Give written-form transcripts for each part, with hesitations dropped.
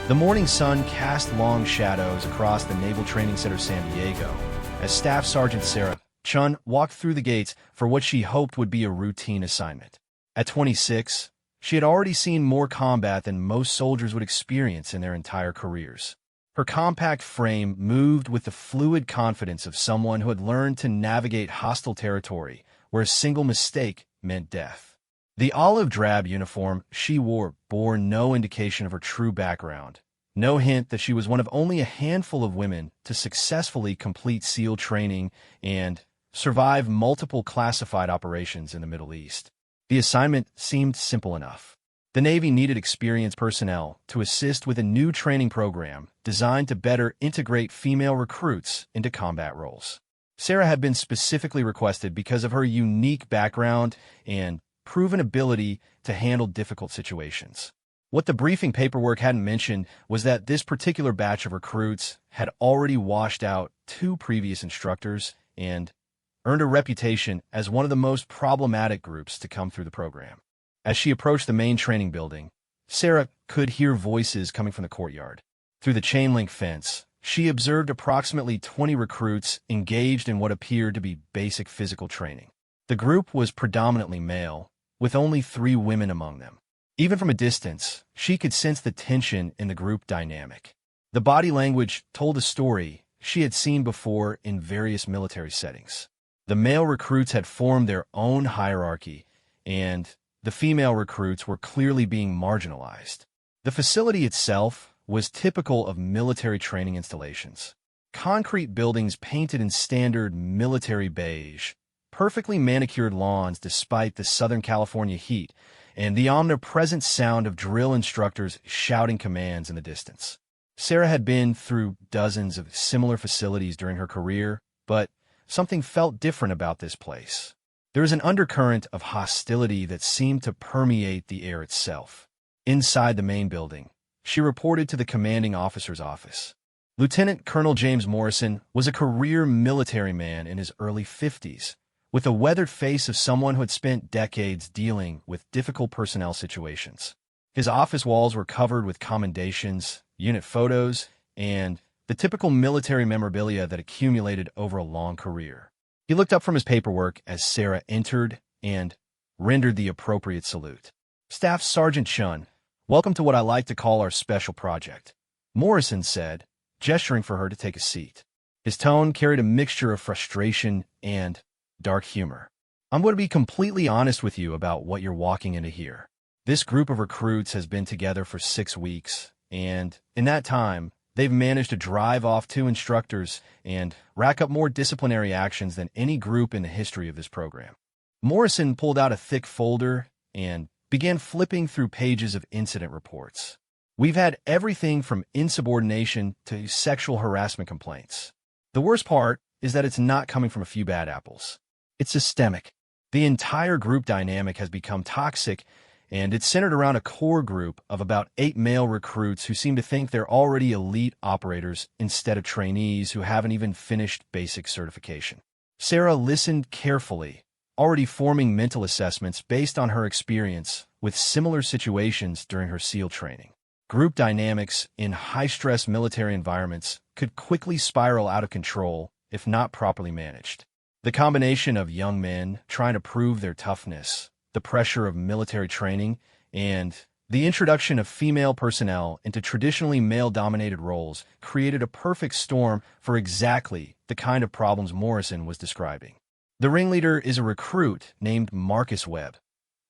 The morning sun cast long shadows across the Naval Training Center San Diego as Staff Sergeant Sarah Chun walked through the gates for what she hoped would be a routine assignment. At 26, she had already seen more combat than most soldiers would experience in their entire careers. Her compact frame moved with the fluid confidence of someone who had learned to navigate hostile territory where a single mistake meant death. The olive drab uniform she wore bore no indication of her true background, no hint that she was one of only a handful of women to successfully complete SEAL training and survive multiple classified operations in the Middle East. The assignment seemed simple enough. The Navy needed experienced personnel to assist with a new training program designed to better integrate female recruits into combat roles. Sarah had been specifically requested because of her unique background and proven ability to handle difficult situations. What the briefing paperwork hadn't mentioned was that this particular batch of recruits had already washed out 2 previous instructors and earned a reputation as one of the most problematic groups to come through the program. As she approached the main training building, Sarah could hear voices coming from the courtyard. Through the chain-link fence, she observed approximately 20 recruits engaged in what appeared to be basic physical training. The group was predominantly male, with only 3 women among them. Even from a distance, she could sense the tension in the group dynamic. The body language told a story she had seen before in various military settings. The male recruits had formed their own hierarchy, and the female recruits were clearly being marginalized. The facility itself was typical of military training installations. Concrete buildings painted in standard military beige, perfectly manicured lawns despite the Southern California heat, and the omnipresent sound of drill instructors shouting commands in the distance. Sarah had been through dozens of similar facilities during her career, but something felt different about this place. There was an undercurrent of hostility that seemed to permeate the air itself. Inside the main building, she reported to the commanding officer's office. Lieutenant Colonel James Morrison was a career military man in his early 50s, with the weathered face of someone who had spent decades dealing with difficult personnel situations. His office walls were covered with commendations, unit photos, and the typical military memorabilia that accumulated over a long career. He looked up from his paperwork as Sarah entered and rendered the appropriate salute. "Staff Sergeant Chun, welcome to what I like to call our special project," Morrison said, gesturing for her to take a seat. His tone carried a mixture of frustration and dark humor. "I'm going to be completely honest with you about what you're walking into here. This group of recruits has been together for 6 weeks, and in that time, they've managed to drive off 2 instructors and rack up more disciplinary actions than any group in the history of this program." Morrison pulled out a thick folder and began flipping through pages of incident reports. "We've had everything from insubordination to sexual harassment complaints. The worst part is that it's not coming from a few bad apples. It's systemic. The entire group dynamic has become toxic, and it's centered around a core group of about 8 male recruits who seem to think they're already elite operators instead of trainees who haven't even finished basic certification." Sarah listened carefully, already forming mental assessments based on her experience with similar situations during her SEAL training. Group dynamics in high-stress military environments could quickly spiral out of control if not properly managed. The combination of young men trying to prove their toughness, the pressure of military training, and the introduction of female personnel into traditionally male-dominated roles created a perfect storm for exactly the kind of problems Morrison was describing. "The ringleader is a recruit named Marcus Webb,"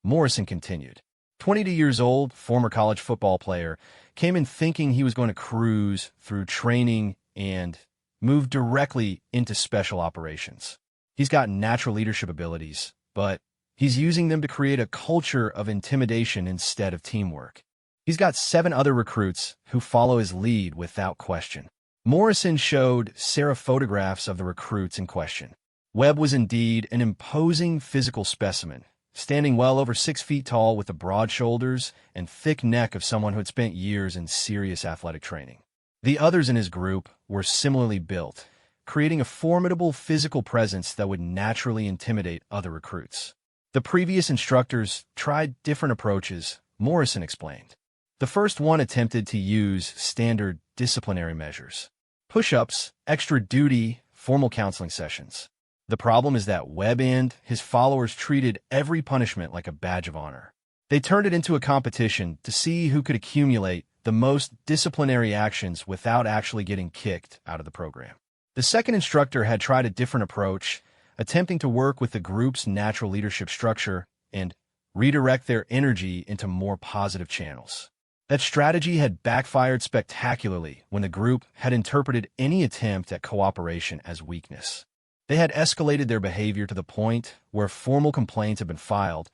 Morrison continued. 22 years old, former college football player, came in thinking he was going to cruise through training and move directly into special operations. He's got natural leadership abilities, but he's using them to create a culture of intimidation instead of teamwork. He's got 7 other recruits who follow his lead without question. Morrison showed Sarah photographs of the recruits in question. Webb was indeed an imposing physical specimen, standing well over 6 feet tall with the broad shoulders and thick neck of someone who had spent years in serious athletic training. The others in his group were similarly built, creating a formidable physical presence that would naturally intimidate other recruits. The previous instructors tried different approaches, Morrison explained. The first one attempted to use standard disciplinary measures: push-ups, extra duty, formal counseling sessions. The problem is that Webb and his followers treated every punishment like a badge of honor. They turned it into a competition to see who could accumulate the most disciplinary actions without actually getting kicked out of the program. The second instructor had tried a different approach, attempting to work with the group's natural leadership structure and redirect their energy into more positive channels. That strategy had backfired spectacularly when the group had interpreted any attempt at cooperation as weakness. They had escalated their behavior to the point where formal complaints had been filed,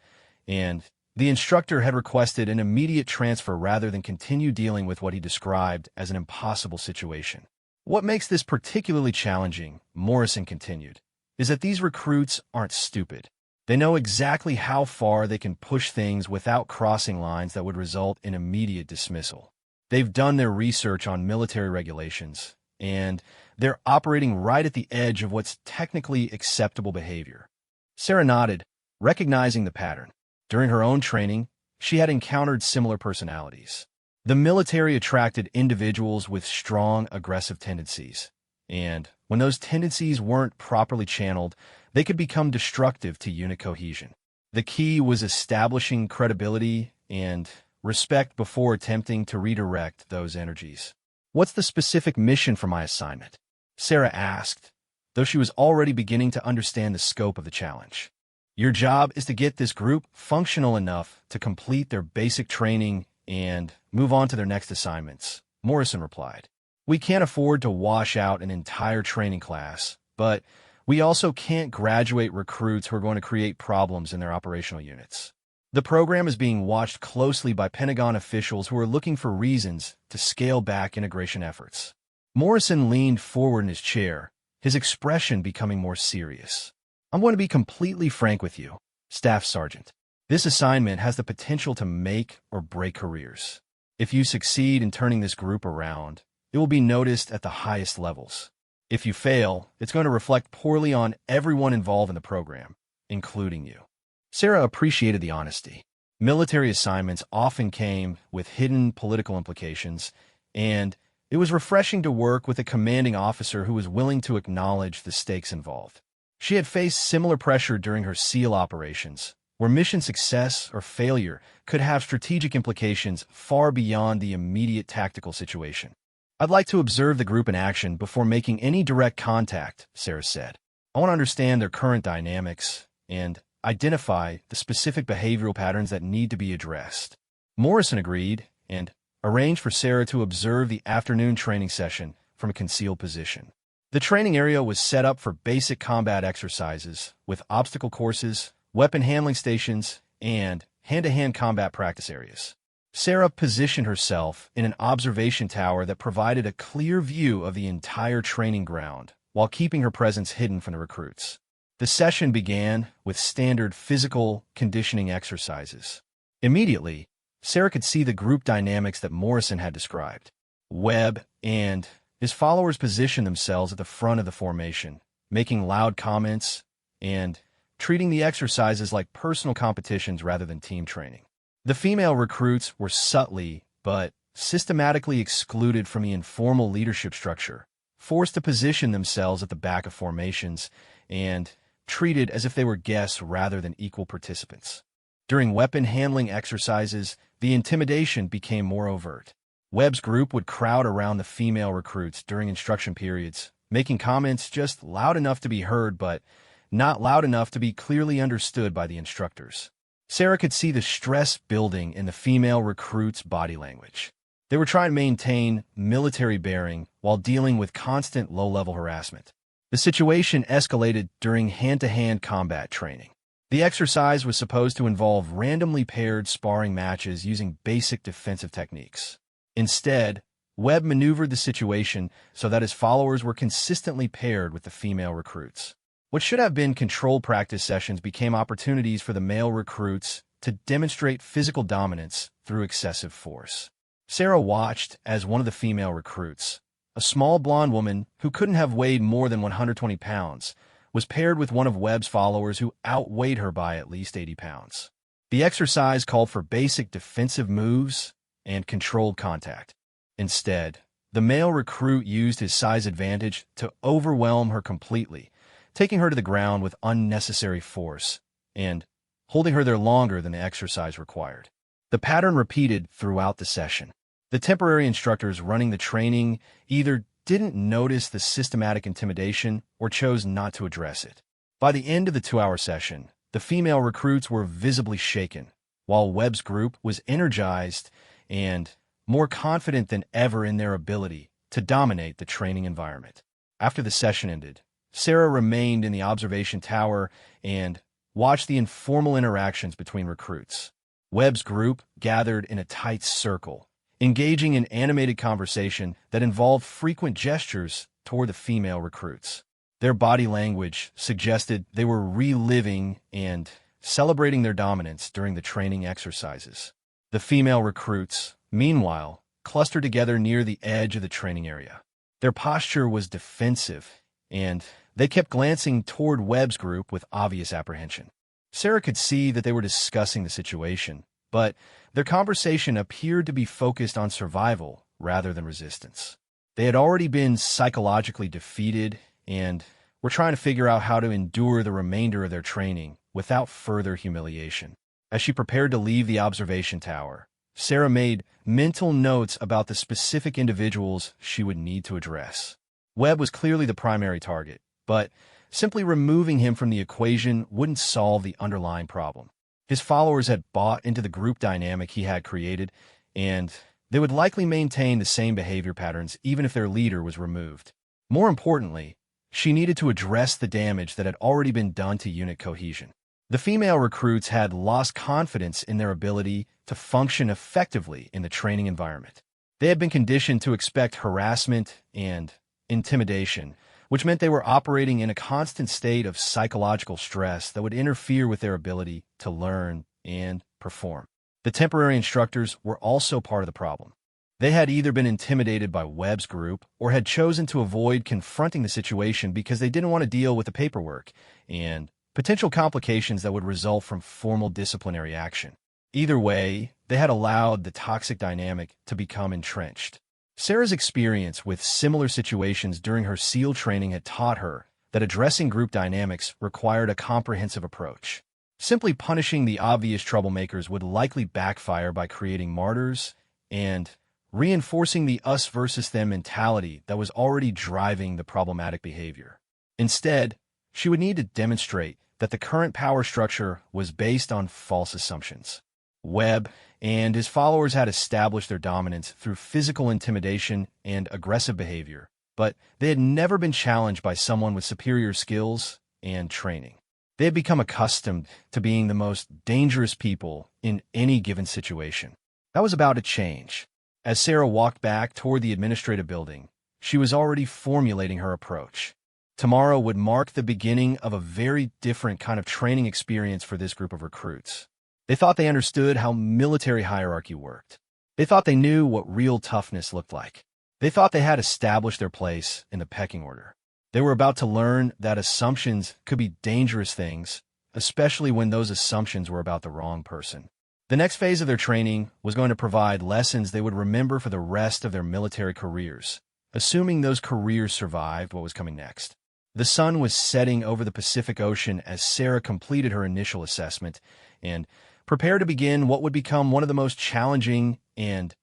and the instructor had requested an immediate transfer rather than continue dealing with what he described as an impossible situation. What makes this particularly challenging, Morrison continued, is that these recruits aren't stupid. They know exactly how far they can push things without crossing lines that would result in immediate dismissal. They've done their research on military regulations, and they're operating right at the edge of what's technically acceptable behavior. Sarah nodded, recognizing the pattern. During her own training, she had encountered similar personalities. The military attracted individuals with strong, aggressive tendencies, and when those tendencies weren't properly channeled, they could become destructive to unit cohesion. The key was establishing credibility and respect before attempting to redirect those energies. "What's the specific mission for my assignment?" Sarah asked, though she was already beginning to understand the scope of the challenge. "Your job is to get this group functional enough to complete their basic training and move on to their next assignments," Morrison replied. "We can't afford to wash out an entire training class, but we also can't graduate recruits who are going to create problems in their operational units." The program is being watched closely by Pentagon officials who are looking for reasons to scale back integration efforts. Morrison leaned forward in his chair, his expression becoming more serious. "I'm going to be completely frank with you, Staff Sergeant. This assignment has the potential to make or break careers. If you succeed in turning this group around, it will be noticed at the highest levels. If you fail, it's going to reflect poorly on everyone involved in the program, including you." Sarah appreciated the honesty. Military assignments often came with hidden political implications, and it was refreshing to work with a commanding officer who was willing to acknowledge the stakes involved. She had faced similar pressure during her SEAL operations, where mission success or failure could have strategic implications far beyond the immediate tactical situation. "I'd like to observe the group in action before making any direct contact," Sarah said. "I want to understand their current dynamics and identify the specific behavioral patterns that need to be addressed." Morrison agreed and arranged for Sarah to observe the afternoon training session from a concealed position. The training area was set up for basic combat exercises with obstacle courses, weapon handling stations, and hand-to-hand combat practice areas. Sarah positioned herself in an observation tower that provided a clear view of the entire training ground while keeping her presence hidden from the recruits. The session began with standard physical conditioning exercises. Immediately, Sarah could see the group dynamics that Morrison had described. Webb and his followers positioned themselves at the front of the formation, making loud comments and treating the exercises like personal competitions rather than team training. The female recruits were subtly but systematically excluded from the informal leadership structure, forced to position themselves at the back of formations, and treated as if they were guests rather than equal participants. During weapon handling exercises, the intimidation became more overt. Webb's group would crowd around the female recruits during instruction periods, making comments just loud enough to be heard but not loud enough to be clearly understood by the instructors. Sarah could see the stress building in the female recruits' body language. They were trying to maintain military bearing while dealing with constant low-level harassment. The situation escalated during hand-to-hand combat training. The exercise was supposed to involve randomly paired sparring matches using basic defensive techniques. Instead, Webb maneuvered the situation so that his followers were consistently paired with the female recruits. What should have been controlled practice sessions became opportunities for the male recruits to demonstrate physical dominance through excessive force. Sarah watched as one of the female recruits, a small blonde woman who couldn't have weighed more than 120 pounds, was paired with one of Webb's followers who outweighed her by at least 80 pounds. The exercise called for basic defensive moves and controlled contact. Instead, the male recruit used his size advantage to overwhelm her completely, taking her to the ground with unnecessary force and holding her there longer than the exercise required. The pattern repeated throughout the session. The temporary instructors running the training either didn't notice the systematic intimidation or chose not to address it. By the end of the 2-hour session, the female recruits were visibly shaken, while Webb's group was energized and more confident than ever in their ability to dominate the training environment. After the session ended, Sarah remained in the observation tower and watched the informal interactions between recruits. Webb's group gathered in a tight circle, engaging in animated conversation that involved frequent gestures toward the female recruits. Their body language suggested they were reliving and celebrating their dominance during the training exercises. The female recruits, meanwhile, clustered together near the edge of the training area. Their posture was defensive, and they kept glancing toward Webb's group with obvious apprehension. Sarah could see that they were discussing the situation, but their conversation appeared to be focused on survival rather than resistance. They had already been psychologically defeated and were trying to figure out how to endure the remainder of their training without further humiliation. As she prepared to leave the observation tower, Sarah made mental notes about the specific individuals she would need to address. Webb was clearly the primary target, but simply removing him from the equation wouldn't solve the underlying problem. His followers had bought into the group dynamic he had created, and they would likely maintain the same behavior patterns even if their leader was removed. More importantly, she needed to address the damage that had already been done to unit cohesion. The female recruits had lost confidence in their ability to function effectively in the training environment. They had been conditioned to expect harassment and intimidation, which meant they were operating in a constant state of psychological stress that would interfere with their ability to learn and perform. The temporary instructors were also part of the problem. They had either been intimidated by Webb's group or had chosen to avoid confronting the situation because they didn't want to deal with the paperwork and potential complications that would result from formal disciplinary action. Either way, they had allowed the toxic dynamic to become entrenched. Sarah's experience with similar situations during her SEAL training had taught her that addressing group dynamics required a comprehensive approach. Simply punishing the obvious troublemakers would likely backfire by creating martyrs and reinforcing the us versus them mentality that was already driving the problematic behavior. Instead, she would need to demonstrate that the current power structure was based on false assumptions. Webb and his followers had established their dominance through physical intimidation and aggressive behavior, but they had never been challenged by someone with superior skills and training. They had become accustomed to being the most dangerous people in any given situation. That was about to change. As Sarah walked back toward the administrative building, she was already formulating her approach. Tomorrow would mark the beginning of a very different kind of training experience for this group of recruits. They thought they understood how military hierarchy worked. They thought they knew what real toughness looked like. They thought they had established their place in the pecking order. They were about to learn that assumptions could be dangerous things, especially when those assumptions were about the wrong person. The next phase of their training was going to provide lessons they would remember for the rest of their military careers, assuming those careers survived what was coming next. The sun was setting over the Pacific Ocean as Sarah completed her initial assessment and prepared to begin what would become one of the most challenging and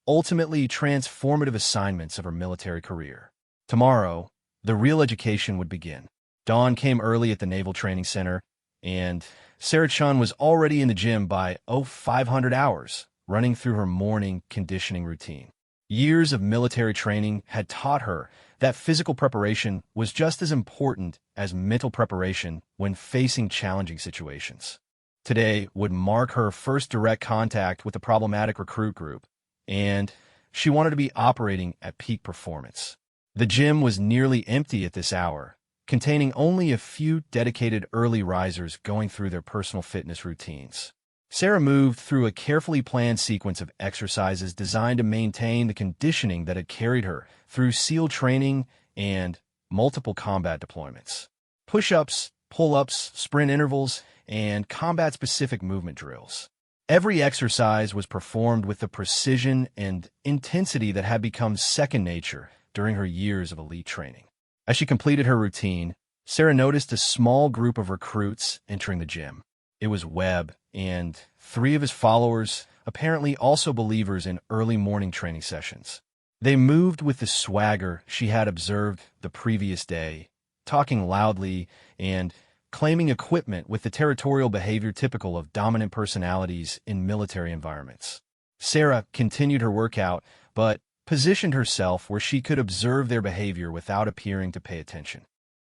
ultimately transformative assignments of her military career. Tomorrow, the real education would begin. Dawn came early at the Naval Training Center, and Sarah Chun was already in the gym by 500 hours, running through her morning conditioning routine. Years of military training had taught her that physical preparation was just as important as mental preparation when facing challenging situations. Today would mark her first direct contact with the problematic recruit group, and she wanted to be operating at peak performance. The gym was nearly empty at this hour, containing only a few dedicated early risers going through their personal fitness routines. Sarah moved through a carefully planned sequence of exercises designed to maintain the conditioning that had carried her through SEAL training and multiple combat deployments. Push-ups, pull-ups, sprint intervals, and combat-specific movement drills. Every exercise was performed with the precision and intensity that had become second nature during her years of elite training. As she completed her routine, Sarah noticed a small group of recruits entering the gym. It was Webb and 3 of his followers, apparently also believers in early morning training sessions. They moved with the swagger she had observed the previous day, talking loudly and claiming equipment with the territorial behavior typical of dominant personalities in military environments. Sarah continued her workout, but positioned herself where she could observe their behavior without appearing to pay attention.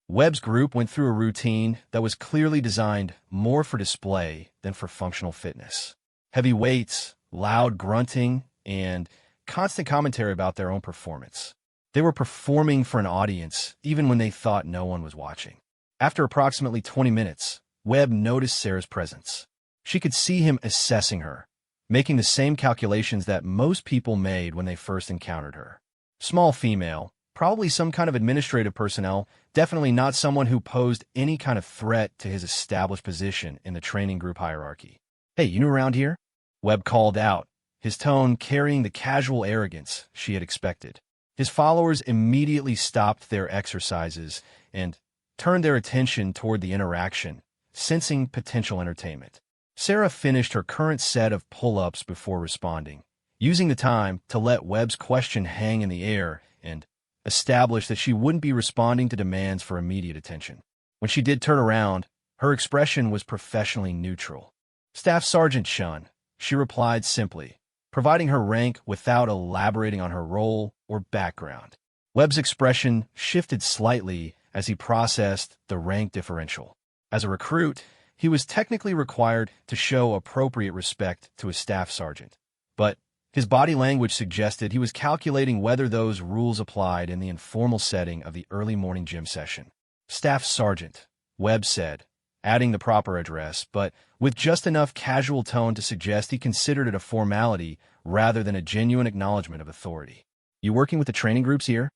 Webb's group went through a routine that was clearly designed more for display than for functional fitness. Heavy weights, loud grunting, and constant commentary about their own performance. They were performing for an audience even when they thought no one was watching. After approximately 20 minutes, Webb noticed Sarah's presence. She could see him assessing her, making the same calculations that most people made when they first encountered her. Small female, probably some kind of administrative personnel, definitely not someone who posed any kind of threat to his established position in the training group hierarchy. "Hey, you new around here?" Webb called out, his tone carrying the casual arrogance she had expected. His followers immediately stopped their exercises and turned their attention toward the interaction, sensing potential entertainment. Sarah finished her current set of pull-ups before responding, using the time to let Webb's question hang in the air and establish that she wouldn't be responding to demands for immediate attention. When she did turn around, her expression was professionally neutral. "Staff Sergeant Chun," she replied simply, providing her rank without elaborating on her role or background. Webb's expression shifted slightly as he processed the rank differential. As a recruit, he was technically required to show appropriate respect to his staff sergeant, but his body language suggested he was calculating whether those rules applied in the informal setting of the early morning gym session. "Staff Sergeant," Webb said, adding the proper address, but with just enough casual tone to suggest he considered it a formality rather than a genuine acknowledgement of authority. "You working with the training groups here?"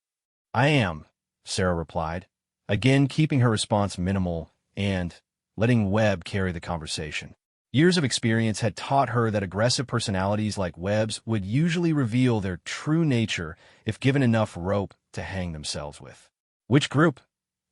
"I am," Sarah replied, again keeping her response minimal and letting Webb carry the conversation. Years of experience had taught her that aggressive personalities like Webb's would usually reveal their true nature if given enough rope to hang themselves with. "Which group?"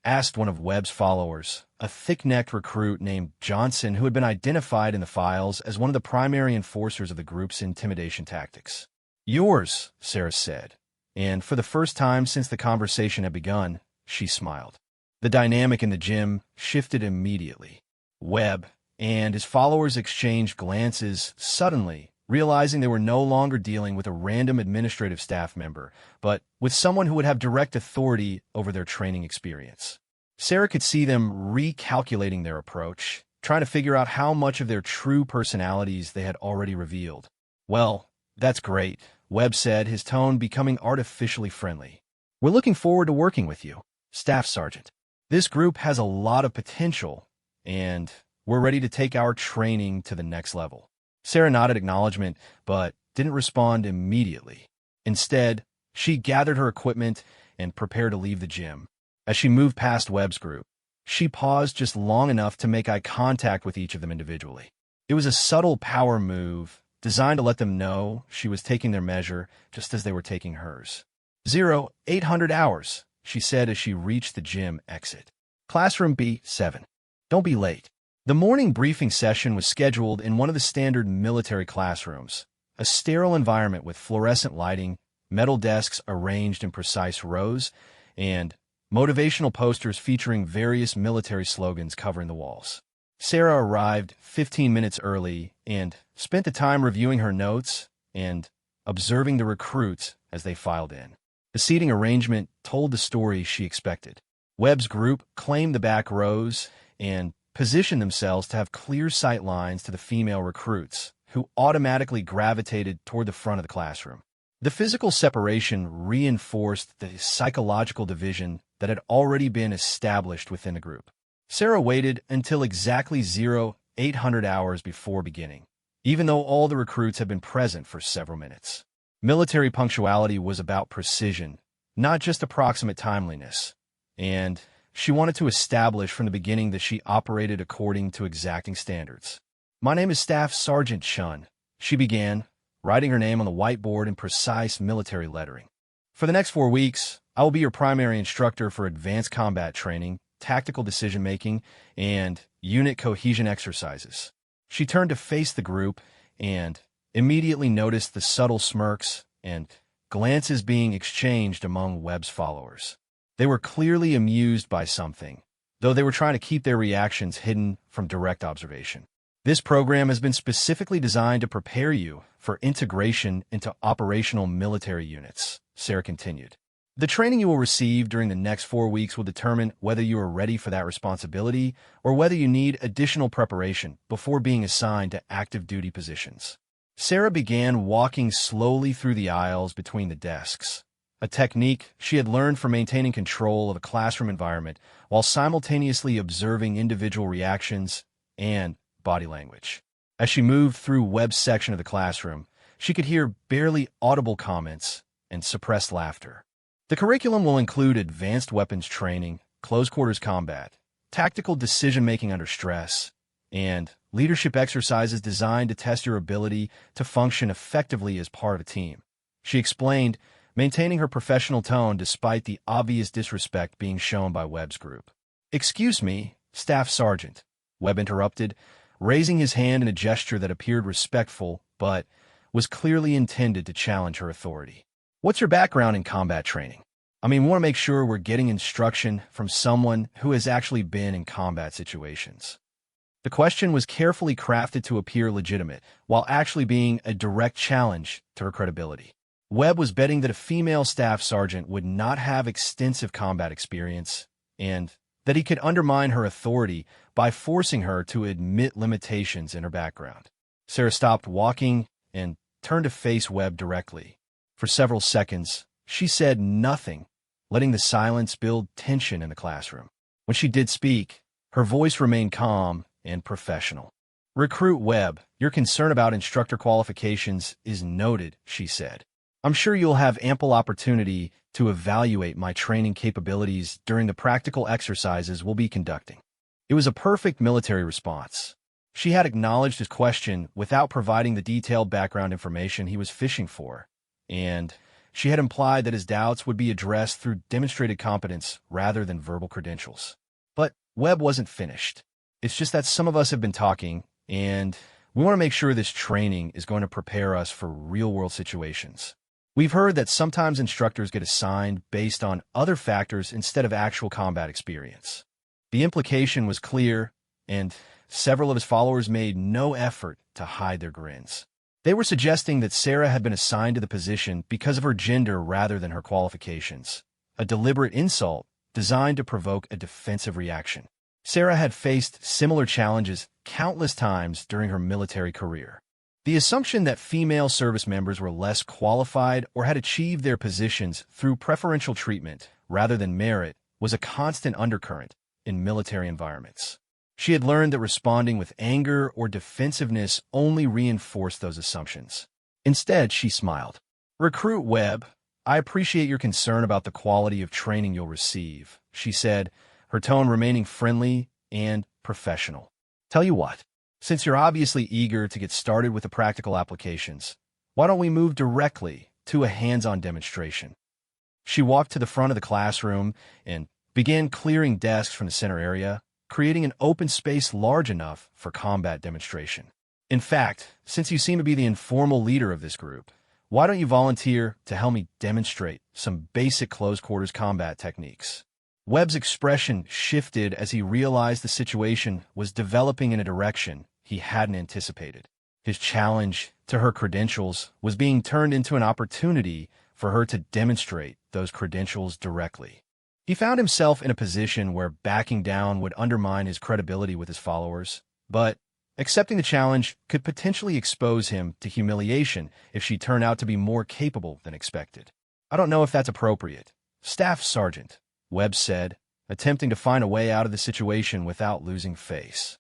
asked one of Webb's followers, a thick-necked recruit named Johnson who had been identified in the files as one of the primary enforcers of the group's intimidation tactics. "Yours," Sarah said, and for the first time since the conversation had begun, she smiled. The dynamic in the gym shifted immediately. Webb and his followers exchanged glances suddenly, realizing they were no longer dealing with a random administrative staff member, but with someone who would have direct authority over their training experience. Sarah could see them recalculating their approach, trying to figure out how much of their true personalities they had already revealed. "Well, that's great," Webb said, his tone becoming artificially friendly. "We're looking forward to working with you, Staff Sergeant. This group has a lot of potential, and we're ready to take our training to the next level." Sarah nodded acknowledgement, but didn't respond immediately. Instead, she gathered her equipment and prepared to leave the gym. As she moved past Webb's group, she paused just long enough to make eye contact with each of them individually. It was a subtle power move, designed to let them know she was taking their measure just as they were taking hers. 0800 hours, she said as she reached the gym exit. "Classroom B7. Don't be late." The morning briefing session was scheduled in one of the standard military classrooms, a sterile environment with fluorescent lighting, metal desks arranged in precise rows, and motivational posters featuring various military slogans covering the walls. Sarah arrived 15 minutes early and spent the time reviewing her notes and observing the recruits as they filed in. The seating arrangement told the story she expected. Webb's group claimed the back rows and positioned themselves to have clear sight lines to the female recruits, who automatically gravitated toward the front of the classroom. The physical separation reinforced the psychological division that had already been established within the group. Sarah waited until exactly 0800 hours before beginning, even though all the recruits had been present for several minutes. Military punctuality was about precision, not just approximate timeliness, and she wanted to establish from the beginning that she operated according to exacting standards. My name is Staff Sergeant Chun, she began, writing her name on the whiteboard in precise military lettering. For the next 4 weeks, I will be your primary instructor for advanced combat training, tactical decision-making, and unit cohesion exercises. She turned to face the group and immediately noticed the subtle smirks and glances being exchanged among Webb's followers. They were clearly amused by something, though they were trying to keep their reactions hidden from direct observation. This program has been specifically designed to prepare you for integration into operational military units, Sarah continued. The training you will receive during the next 4 weeks will determine whether you are ready for that responsibility or whether you need additional preparation before being assigned to active duty positions. Sarah began walking slowly through the aisles between the desks, a technique she had learned from maintaining control of a classroom environment while simultaneously observing individual reactions and body language. As she moved through Webb's section of the classroom, she could hear barely audible comments and suppressed laughter. The curriculum will include advanced weapons training, close-quarters combat, tactical decision-making under stress, and leadership exercises designed to test your ability to function effectively as part of a team. She explained, maintaining her professional tone despite the obvious disrespect being shown by Webb's group. "Excuse me, Staff Sergeant," Webb interrupted, raising his hand in a gesture that appeared respectful but was clearly intended to challenge her authority. "What's your background in combat training? We want to make sure we're getting instruction from someone who has actually been in combat situations." The question was carefully crafted to appear legitimate, while actually being a direct challenge to her credibility. Webb was betting that a female staff sergeant would not have extensive combat experience, and that he could undermine her authority by forcing her to admit limitations in her background. Sarah stopped walking and turned to face Webb directly. For several seconds, she said nothing, letting the silence build tension in the classroom. When she did speak, her voice remained calm and professional. "Recruit Webb, your concern about instructor qualifications is noted," she said. "I'm sure you'll have ample opportunity to evaluate my training capabilities during the practical exercises we'll be conducting." It was a perfect military response. She had acknowledged his question without providing the detailed background information he was fishing for, and she had implied that his doubts would be addressed through demonstrated competence rather than verbal credentials. But Webb wasn't finished. "It's just that some of us have been talking, and we want to make sure this training is going to prepare us for real-world situations. We've heard that sometimes instructors get assigned based on other factors instead of actual combat experience." The implication was clear, and several of his followers made no effort to hide their grins. They were suggesting that Sarah had been assigned to the position because of her gender rather than her qualifications, a deliberate insult designed to provoke a defensive reaction. Sarah had faced similar challenges countless times during her military career. The assumption that female service members were less qualified or had achieved their positions through preferential treatment rather than merit was a constant undercurrent in military environments. She had learned that responding with anger or defensiveness only reinforced those assumptions. Instead, she smiled. "Recruit Webb, I appreciate your concern about the quality of training you'll receive," she said, her tone remaining friendly and professional. "Tell you what, since you're obviously eager to get started with the practical applications, why don't we move directly to a hands-on demonstration?" She walked to the front of the classroom and began clearing desks from the center area, creating an open space large enough for combat demonstration. "In fact, since you seem to be the informal leader of this group, why don't you volunteer to help me demonstrate some basic close-quarters combat techniques?" Webb's expression shifted as he realized the situation was developing in a direction he hadn't anticipated. His challenge to her credentials was being turned into an opportunity for her to demonstrate those credentials directly. He found himself in a position where backing down would undermine his credibility with his followers, but accepting the challenge could potentially expose him to humiliation if she turned out to be more capable than expected. "I don't know if that's appropriate, Staff Sergeant," Webb said, attempting to find a way out of the situation without losing face.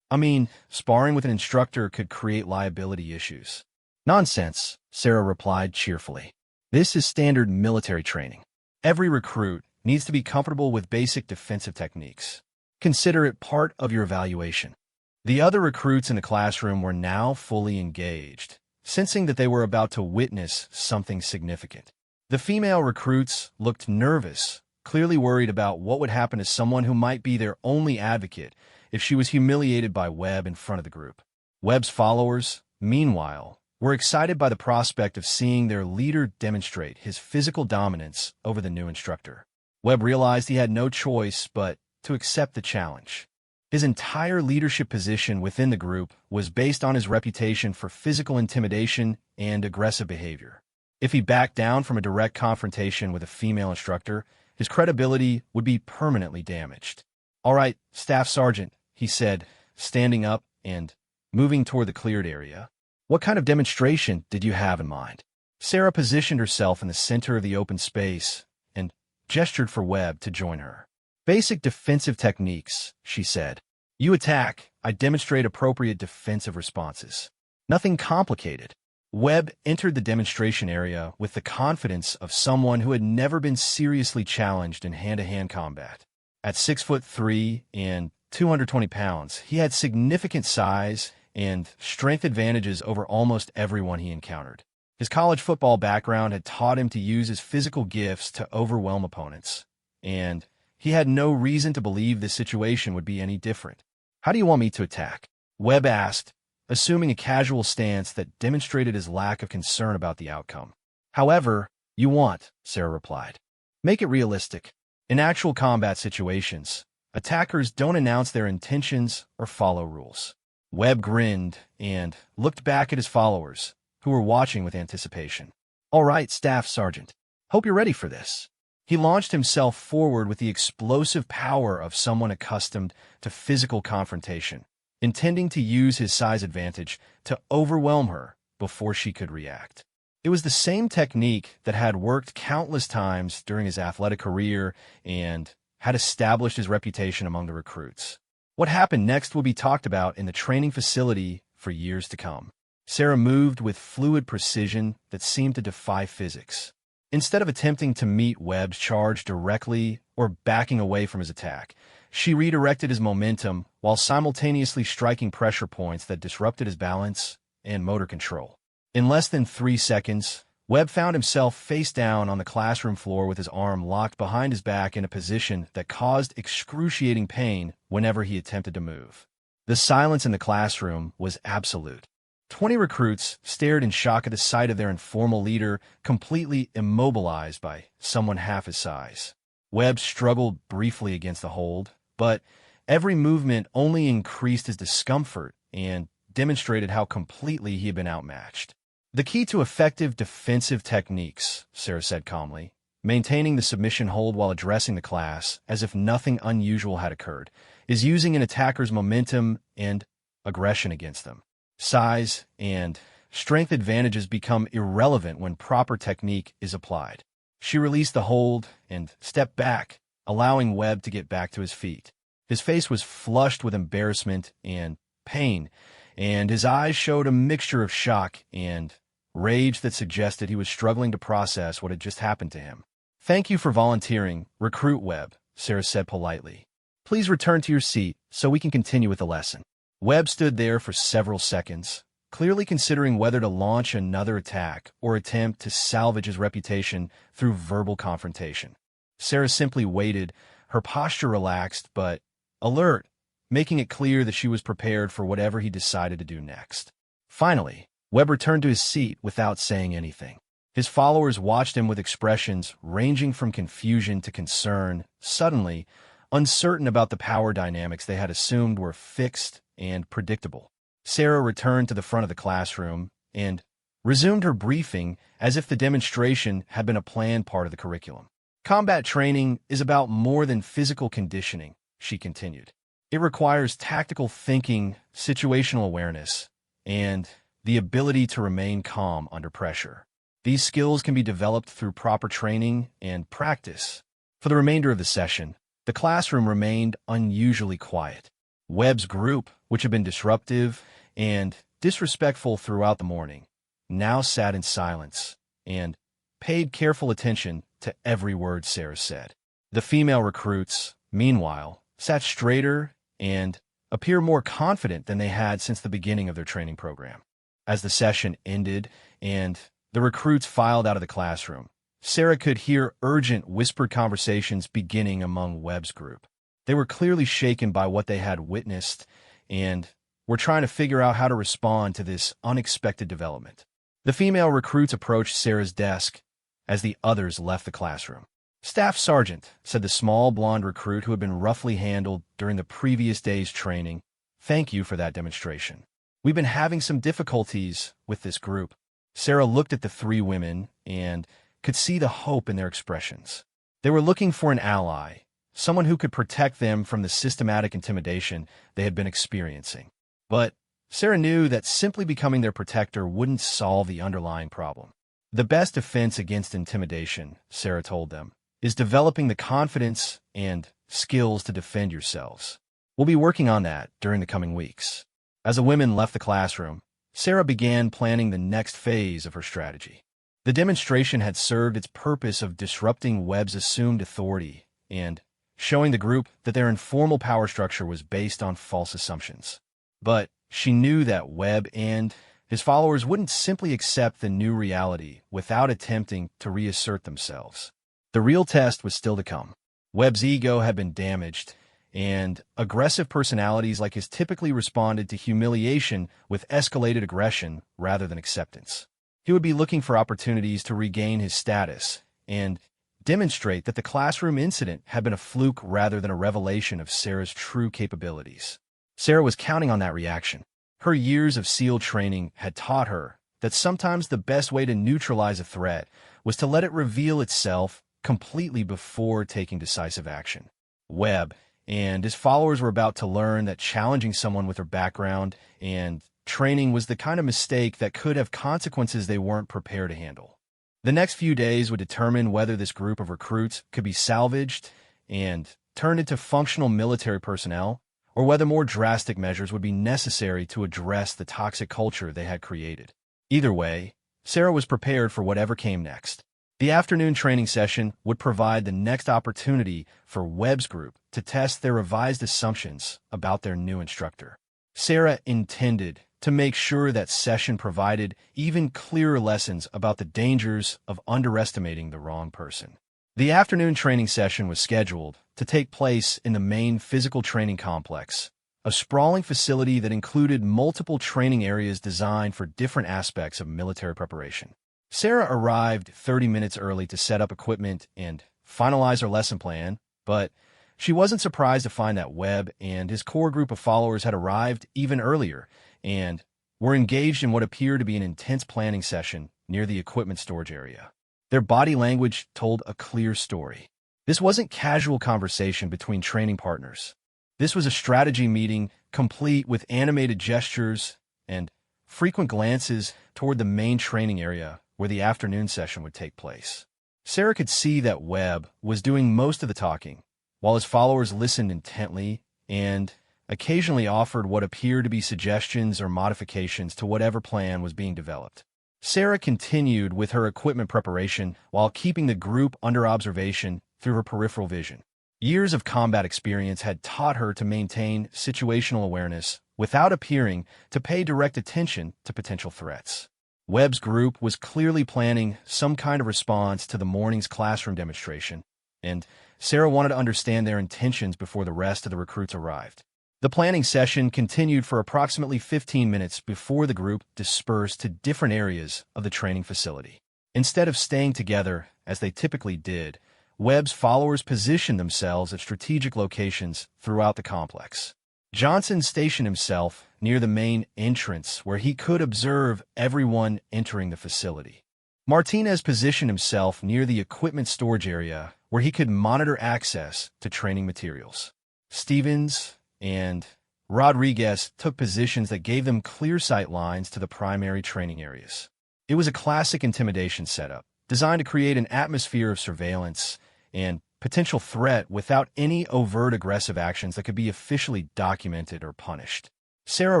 Sparring with an instructor could create liability issues." "Nonsense," Sarah replied cheerfully. "This is standard military training. Every recruit needs to be comfortable with basic defensive techniques. Consider it part of your evaluation." The other recruits in the classroom were now fully engaged, sensing that they were about to witness something significant. The female recruits looked nervous, clearly worried about what would happen to someone who might be their only advocate if she was humiliated by Webb in front of the group. Webb's followers, meanwhile, were excited by the prospect of seeing their leader demonstrate his physical dominance over the new instructor. Webb realized he had no choice but to accept the challenge. His entire leadership position within the group was based on his reputation for physical intimidation and aggressive behavior. If he backed down from a direct confrontation with a female instructor, his credibility would be permanently damaged. "All right, Staff Sergeant," he said, standing up and moving toward the cleared area. "What kind of demonstration did you have in mind?" Sarah positioned herself in the center of the open space and gestured for Webb to join her. "Basic defensive techniques," she said. "You attack, I demonstrate appropriate defensive responses. Nothing complicated." Webb entered the demonstration area with the confidence of someone who had never been seriously challenged in hand-to-hand combat. At 6'3" and 220 pounds, he had significant size and strength advantages over almost everyone he encountered. His college football background had taught him to use his physical gifts to overwhelm opponents, and he had no reason to believe this situation would be any different. "How do you want me to attack?" Webb asked, assuming a casual stance that demonstrated his lack of concern about the outcome. "However you want," Sarah replied. "Make it realistic. In actual combat situations, attackers don't announce their intentions or follow rules." Webb grinned and looked back at his followers, who were watching with anticipation. "All right, Staff Sergeant. Hope you're ready for this." He launched himself forward with the explosive power of someone accustomed to physical confrontation, intending to use his size advantage to overwhelm her before she could react. It was the same technique that had worked countless times during his athletic career and had established his reputation among the recruits. What happened next will be talked about in the training facility for years to come. Sarah moved with fluid precision that seemed to defy physics. Instead of attempting to meet Webb's charge directly or backing away from his attack, she redirected his momentum while simultaneously striking pressure points that disrupted his balance and motor control. In less than 3 seconds, Webb found himself face down on the classroom floor with his arm locked behind his back in a position that caused excruciating pain whenever he attempted to move. The silence in the classroom was absolute. 20 recruits stared in shock at the sight of their informal leader completely immobilized by someone half his size. Webb struggled briefly against the hold, but every movement only increased his discomfort and demonstrated how completely he had been outmatched. "The key to effective defensive techniques," Sarah said calmly, maintaining the submission hold while addressing the class as if nothing unusual had occurred, "is using an attacker's momentum and aggression against them. Size and strength advantages become irrelevant when proper technique is applied." She released the hold and stepped back, allowing Webb to get back to his feet. His face was flushed with embarrassment and pain, and his eyes showed a mixture of shock and rage that suggested he was struggling to process what had just happened to him. "Thank you for volunteering, Recruit Webb," Sarah said politely. "Please return to your seat so we can continue with the lesson." Webb stood there for several seconds, clearly considering whether to launch another attack or attempt to salvage his reputation through verbal confrontation. Sarah simply waited, her posture relaxed but alert, making it clear that she was prepared for whatever he decided to do next. Finally, Webb returned to his seat without saying anything. His followers watched him with expressions ranging from confusion to concern, suddenly uncertain about the power dynamics they had assumed were fixed and predictable. Sarah returned to the front of the classroom and resumed her briefing as if the demonstration had been a planned part of the curriculum. "Combat training is about more than physical conditioning," she continued. "It requires tactical thinking, situational awareness, and the ability to remain calm under pressure. These skills can be developed through proper training and practice." For the remainder of the session, the classroom remained unusually quiet. Webb's group, which had been disruptive and disrespectful throughout the morning, now sat in silence and paid careful attention to every word Sarah said. The female recruits, meanwhile, sat straighter and appear more confident than they had since the beginning of their training program. As the session ended and the recruits filed out of the classroom, Sarah could hear urgent whispered conversations beginning among Webb's group. They were clearly shaken by what they had witnessed and were trying to figure out how to respond to this unexpected development. The female recruits approached Sarah's desk as the others left the classroom. "Staff Sergeant," said the small blonde recruit who had been roughly handled during the previous day's training, "thank you for that demonstration. We've been having some difficulties with this group." Sarah looked at the three women and could see the hope in their expressions. They were looking for an ally, someone who could protect them from the systematic intimidation they had been experiencing. But Sarah knew that simply becoming their protector wouldn't solve the underlying problem. The best defense against intimidation, Sarah told them, is developing the confidence and skills to defend yourselves. We'll be working on that during the coming weeks. As the women left the classroom, Sarah began planning the next phase of her strategy. The demonstration had served its purpose of disrupting Webb's assumed authority and showing the group that their informal power structure was based on false assumptions. But she knew that Webb and his followers wouldn't simply accept the new reality without attempting to reassert themselves. The real test was still to come. Webb's ego had been damaged, and aggressive personalities like his typically responded to humiliation with escalated aggression rather than acceptance. He would be looking for opportunities to regain his status and demonstrate that the classroom incident had been a fluke rather than a revelation of Sarah's true capabilities. Sarah was counting on that reaction. Her years of SEAL training had taught her that sometimes the best way to neutralize a threat was to let it reveal itself completely before taking decisive action. Webb and his followers were about to learn that challenging someone with their background and training was the kind of mistake that could have consequences they weren't prepared to handle. The next few days would determine whether this group of recruits could be salvaged and turned into functional military personnel, or whether more drastic measures would be necessary to address the toxic culture they had created. Either way, Sarah was prepared for whatever came next. The afternoon training session would provide the next opportunity for Webb's group to test their revised assumptions about their new instructor. Sarah intended to make sure that session provided even clearer lessons about the dangers of underestimating the wrong person. The afternoon training session was scheduled to take place in the main physical training complex, a sprawling facility that included multiple training areas designed for different aspects of military preparation. Sarah arrived 30 minutes early to set up equipment and finalize her lesson plan, but she wasn't surprised to find that Webb and his core group of followers had arrived even earlier and were engaged in what appeared to be an intense planning session near the equipment storage area. Their body language told a clear story. This wasn't casual conversation between training partners. This was a strategy meeting complete with animated gestures and frequent glances toward the main training area where the afternoon session would take place. Sarah could see that Webb was doing most of the talking, while his followers listened intently and occasionally offered what appeared to be suggestions or modifications to whatever plan was being developed. Sarah continued with her equipment preparation while keeping the group under observation through her peripheral vision. Years of combat experience had taught her to maintain situational awareness without appearing to pay direct attention to potential threats. Webb's group was clearly planning some kind of response to the morning's classroom demonstration, and Sarah wanted to understand their intentions before the rest of the recruits arrived. The planning session continued for approximately 15 minutes before the group dispersed to different areas of the training facility. Instead of staying together, as they typically did, Webb's followers positioned themselves at strategic locations throughout the complex. Johnson stationed himself near the main entrance where he could observe everyone entering the facility. Martinez positioned himself near the equipment storage area where he could monitor access to training materials. Stevens and Rodriguez took positions that gave them clear sight lines to the primary training areas. It was a classic intimidation setup, designed to create an atmosphere of surveillance and potential threat without any overt aggressive actions that could be officially documented or punished. Sarah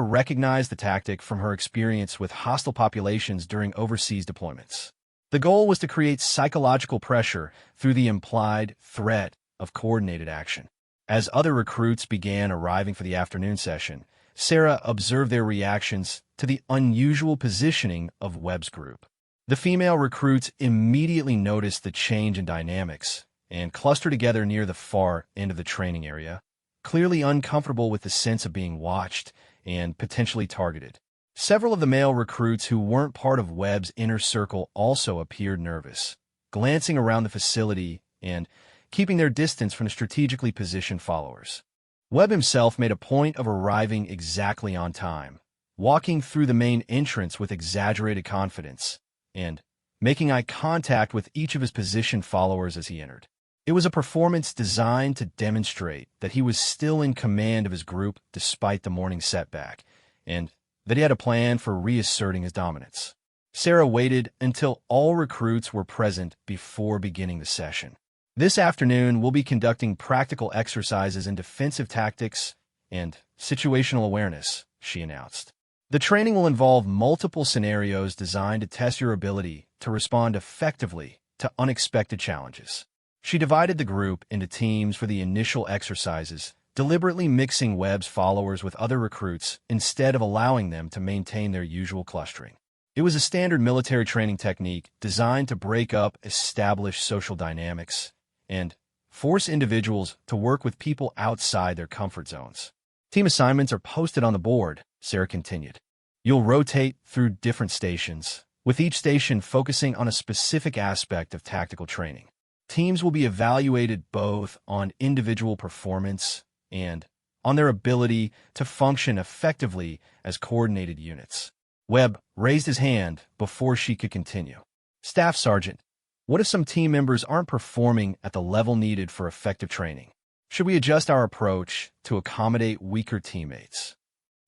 recognized the tactic from her experience with hostile populations during overseas deployments. The goal was to create psychological pressure through the implied threat of coordinated action. As other recruits began arriving for the afternoon session, Sarah observed their reactions to the unusual positioning of Webb's group. The female recruits immediately noticed the change in dynamics and clustered together near the far end of the training area, clearly uncomfortable with the sense of being watched and potentially targeted. Several of the male recruits who weren't part of Webb's inner circle also appeared nervous, glancing around the facility and keeping their distance from the strategically positioned followers. Webb himself made a point of arriving exactly on time, walking through the main entrance with exaggerated confidence, and making eye contact with each of his positioned followers as he entered. It was a performance designed to demonstrate that he was still in command of his group despite the morning setback, and that he had a plan for reasserting his dominance. Sarah waited until all recruits were present before beginning the session. This afternoon, we'll be conducting practical exercises in defensive tactics and situational awareness, she announced. The training will involve multiple scenarios designed to test your ability to respond effectively to unexpected challenges. She divided the group into teams for the initial exercises, deliberately mixing Webb's followers with other recruits instead of allowing them to maintain their usual clustering. It was a standard military training technique designed to break up established social dynamics and force individuals to work with people outside their comfort zones. Team assignments are posted on the board, Sarah continued. You'll rotate through different stations, with each station focusing on a specific aspect of tactical training. Teams will be evaluated both on individual performance and on their ability to function effectively as coordinated units. Webb raised his hand before she could continue. Staff Sergeant, what if some team members aren't performing at the level needed for effective training? Should we adjust our approach to accommodate weaker teammates?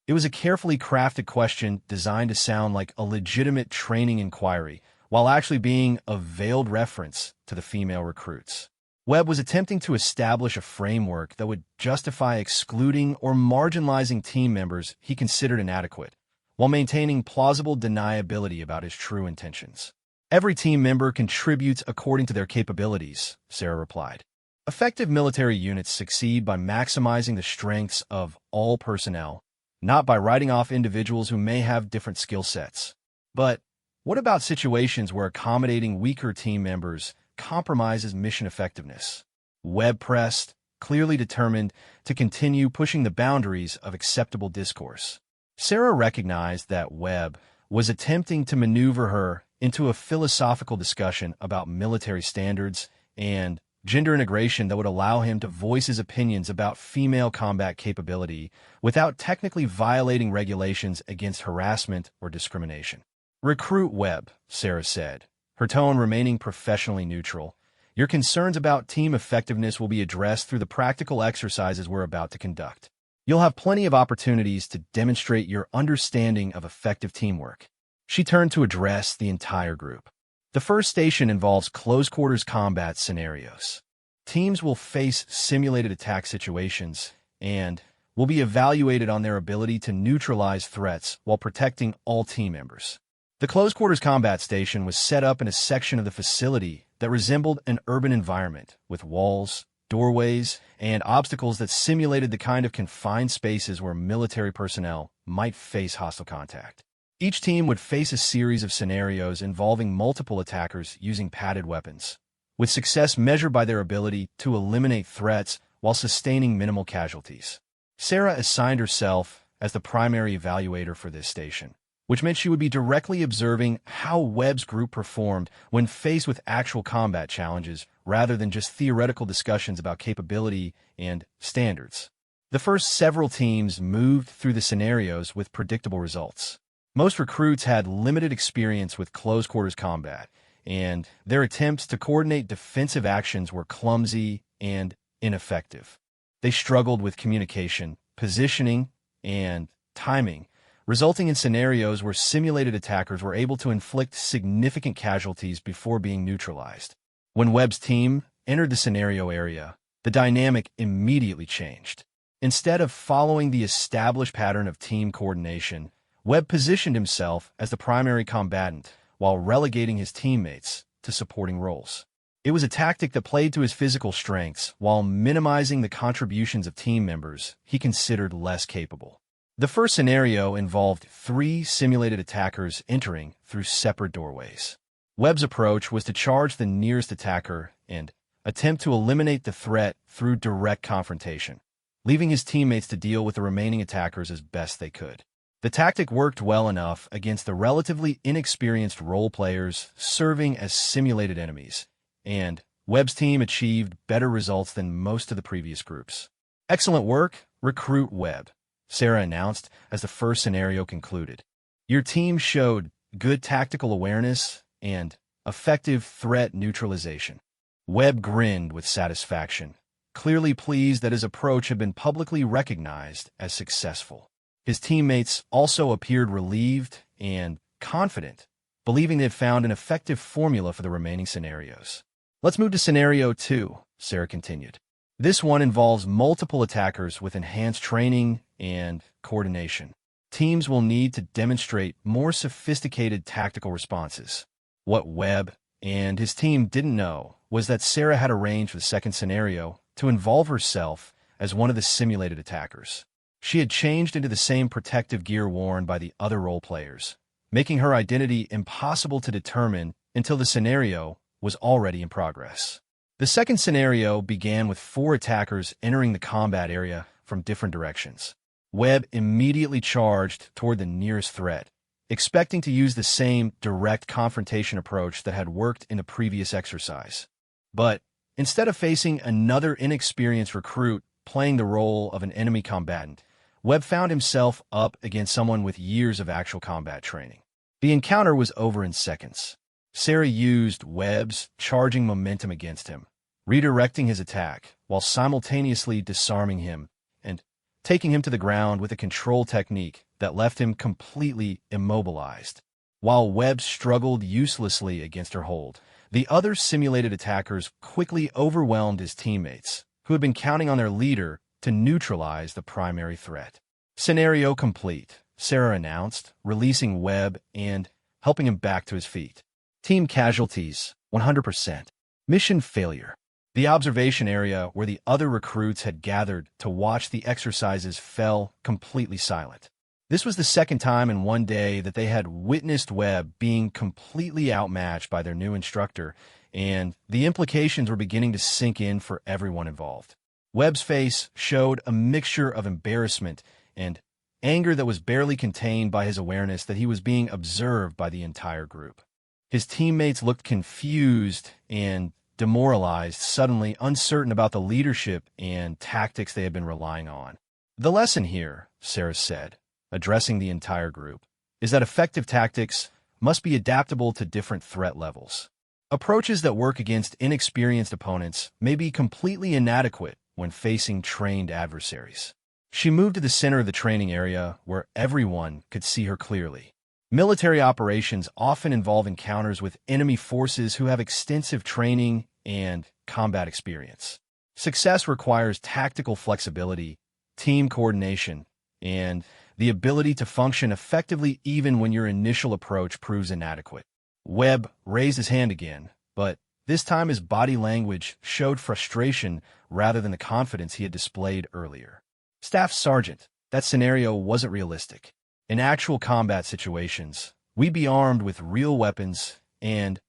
It was a carefully crafted question designed to sound like a legitimate training inquiry, while actually being a veiled reference to the female recruits. Webb was attempting to establish a framework that would justify excluding or marginalizing team members he considered inadequate, while maintaining plausible deniability about his true intentions. Every team member contributes according to their capabilities, Sarah replied. Effective military units succeed by maximizing the strengths of all personnel, not by writing off individuals who may have different skill sets. But what about situations where accommodating weaker team members compromises mission effectiveness? Webb pressed, clearly determined to continue pushing the boundaries of acceptable discourse. Sarah recognized that Webb was attempting to maneuver her into a philosophical discussion about military standards and gender integration that would allow him to voice his opinions about female combat capability without technically violating regulations against harassment or discrimination. Recruit Webb, Sarah said, her tone remaining professionally neutral. Your concerns about team effectiveness will be addressed through the practical exercises we're about to conduct. You'll have plenty of opportunities to demonstrate your understanding of effective teamwork. She turned to address the entire group. The first station involves close-quarters combat scenarios. Teams will face simulated attack situations and will be evaluated on their ability to neutralize threats while protecting all team members. The close-quarters combat station was set up in a section of the facility that resembled an urban environment, with walls, doorways, and obstacles that simulated the kind of confined spaces where military personnel might face hostile contact. Each team would face a series of scenarios involving multiple attackers using padded weapons, with success measured by their ability to eliminate threats while sustaining minimal casualties. Sarah assigned herself as the primary evaluator for this station, which meant she would be directly observing how Webb's group performed when faced with actual combat challenges rather than just theoretical discussions about capability and standards. The first several teams moved through the scenarios with predictable results. Most recruits had limited experience with close-quarters combat, and their attempts to coordinate defensive actions were clumsy and ineffective. They struggled with communication, positioning, and timing, resulting in scenarios where simulated attackers were able to inflict significant casualties before being neutralized. When Webb's team entered the scenario area, the dynamic immediately changed. Instead of following the established pattern of team coordination, Webb positioned himself as the primary combatant while relegating his teammates to supporting roles. It was a tactic that played to his physical strengths while minimizing the contributions of team members he considered less capable. The first scenario involved 3 simulated attackers entering through separate doorways. Webb's approach was to charge the nearest attacker and attempt to eliminate the threat through direct confrontation, leaving his teammates to deal with the remaining attackers as best they could. The tactic worked well enough against the relatively inexperienced role players serving as simulated enemies, and Webb's team achieved better results than most of the previous groups. "Excellent work, Recruit Webb," Sarah announced as the first scenario concluded. "Your team showed good tactical awareness and effective threat neutralization." Webb grinned with satisfaction, clearly pleased that his approach had been publicly recognized as successful. His teammates also appeared relieved and confident, believing they had found an effective formula for the remaining scenarios. "Let's move to Scenario 2, Sarah continued. "This one involves multiple attackers with enhanced training and coordination. Teams will need to demonstrate more sophisticated tactical responses." What Webb and his team didn't know was that Sarah had arranged for the second scenario to involve herself as one of the simulated attackers. She had changed into the same protective gear worn by the other role players, making her identity impossible to determine until the scenario was already in progress. The second scenario began with 4 attackers entering the combat area from different directions. Webb immediately charged toward the nearest threat, expecting to use the same direct confrontation approach that had worked in the previous exercise. But instead of facing another inexperienced recruit playing the role of an enemy combatant, Webb found himself up against someone with years of actual combat training. The encounter was over in seconds. Sarah used Webb's charging momentum against him, redirecting his attack while simultaneously disarming him and taking him to the ground with a control technique that left him completely immobilized. While Webb struggled uselessly against her hold, the other simulated attackers quickly overwhelmed his teammates, who had been counting on their leader to neutralize the primary threat. "Scenario complete," Sarah announced, releasing Webb and helping him back to his feet. "Team casualties, 100%. Mission failure." The observation area where the other recruits had gathered to watch the exercises fell completely silent. This was the second time in one day that they had witnessed Webb being completely outmatched by their new instructor, and the implications were beginning to sink in for everyone involved. Webb's face showed a mixture of embarrassment and anger that was barely contained by his awareness that he was being observed by the entire group. His teammates looked confused and demoralized, suddenly uncertain about the leadership and tactics they had been relying on. "The lesson here," Sarah said, addressing the entire group, "is that effective tactics must be adaptable to different threat levels. Approaches that work against inexperienced opponents may be completely inadequate when facing trained adversaries." She moved to the center of the training area where everyone could see her clearly. Military operations often involve encounters with enemy forces who have extensive training and combat experience. Success requires tactical flexibility, team coordination, and the ability to function effectively even when your initial approach proves inadequate. Webb raised his hand again, but this time his body language showed frustration rather than the confidence he had displayed earlier. "Staff Sergeant, that scenario wasn't realistic. In actual combat situations, we'd be armed with real weapons and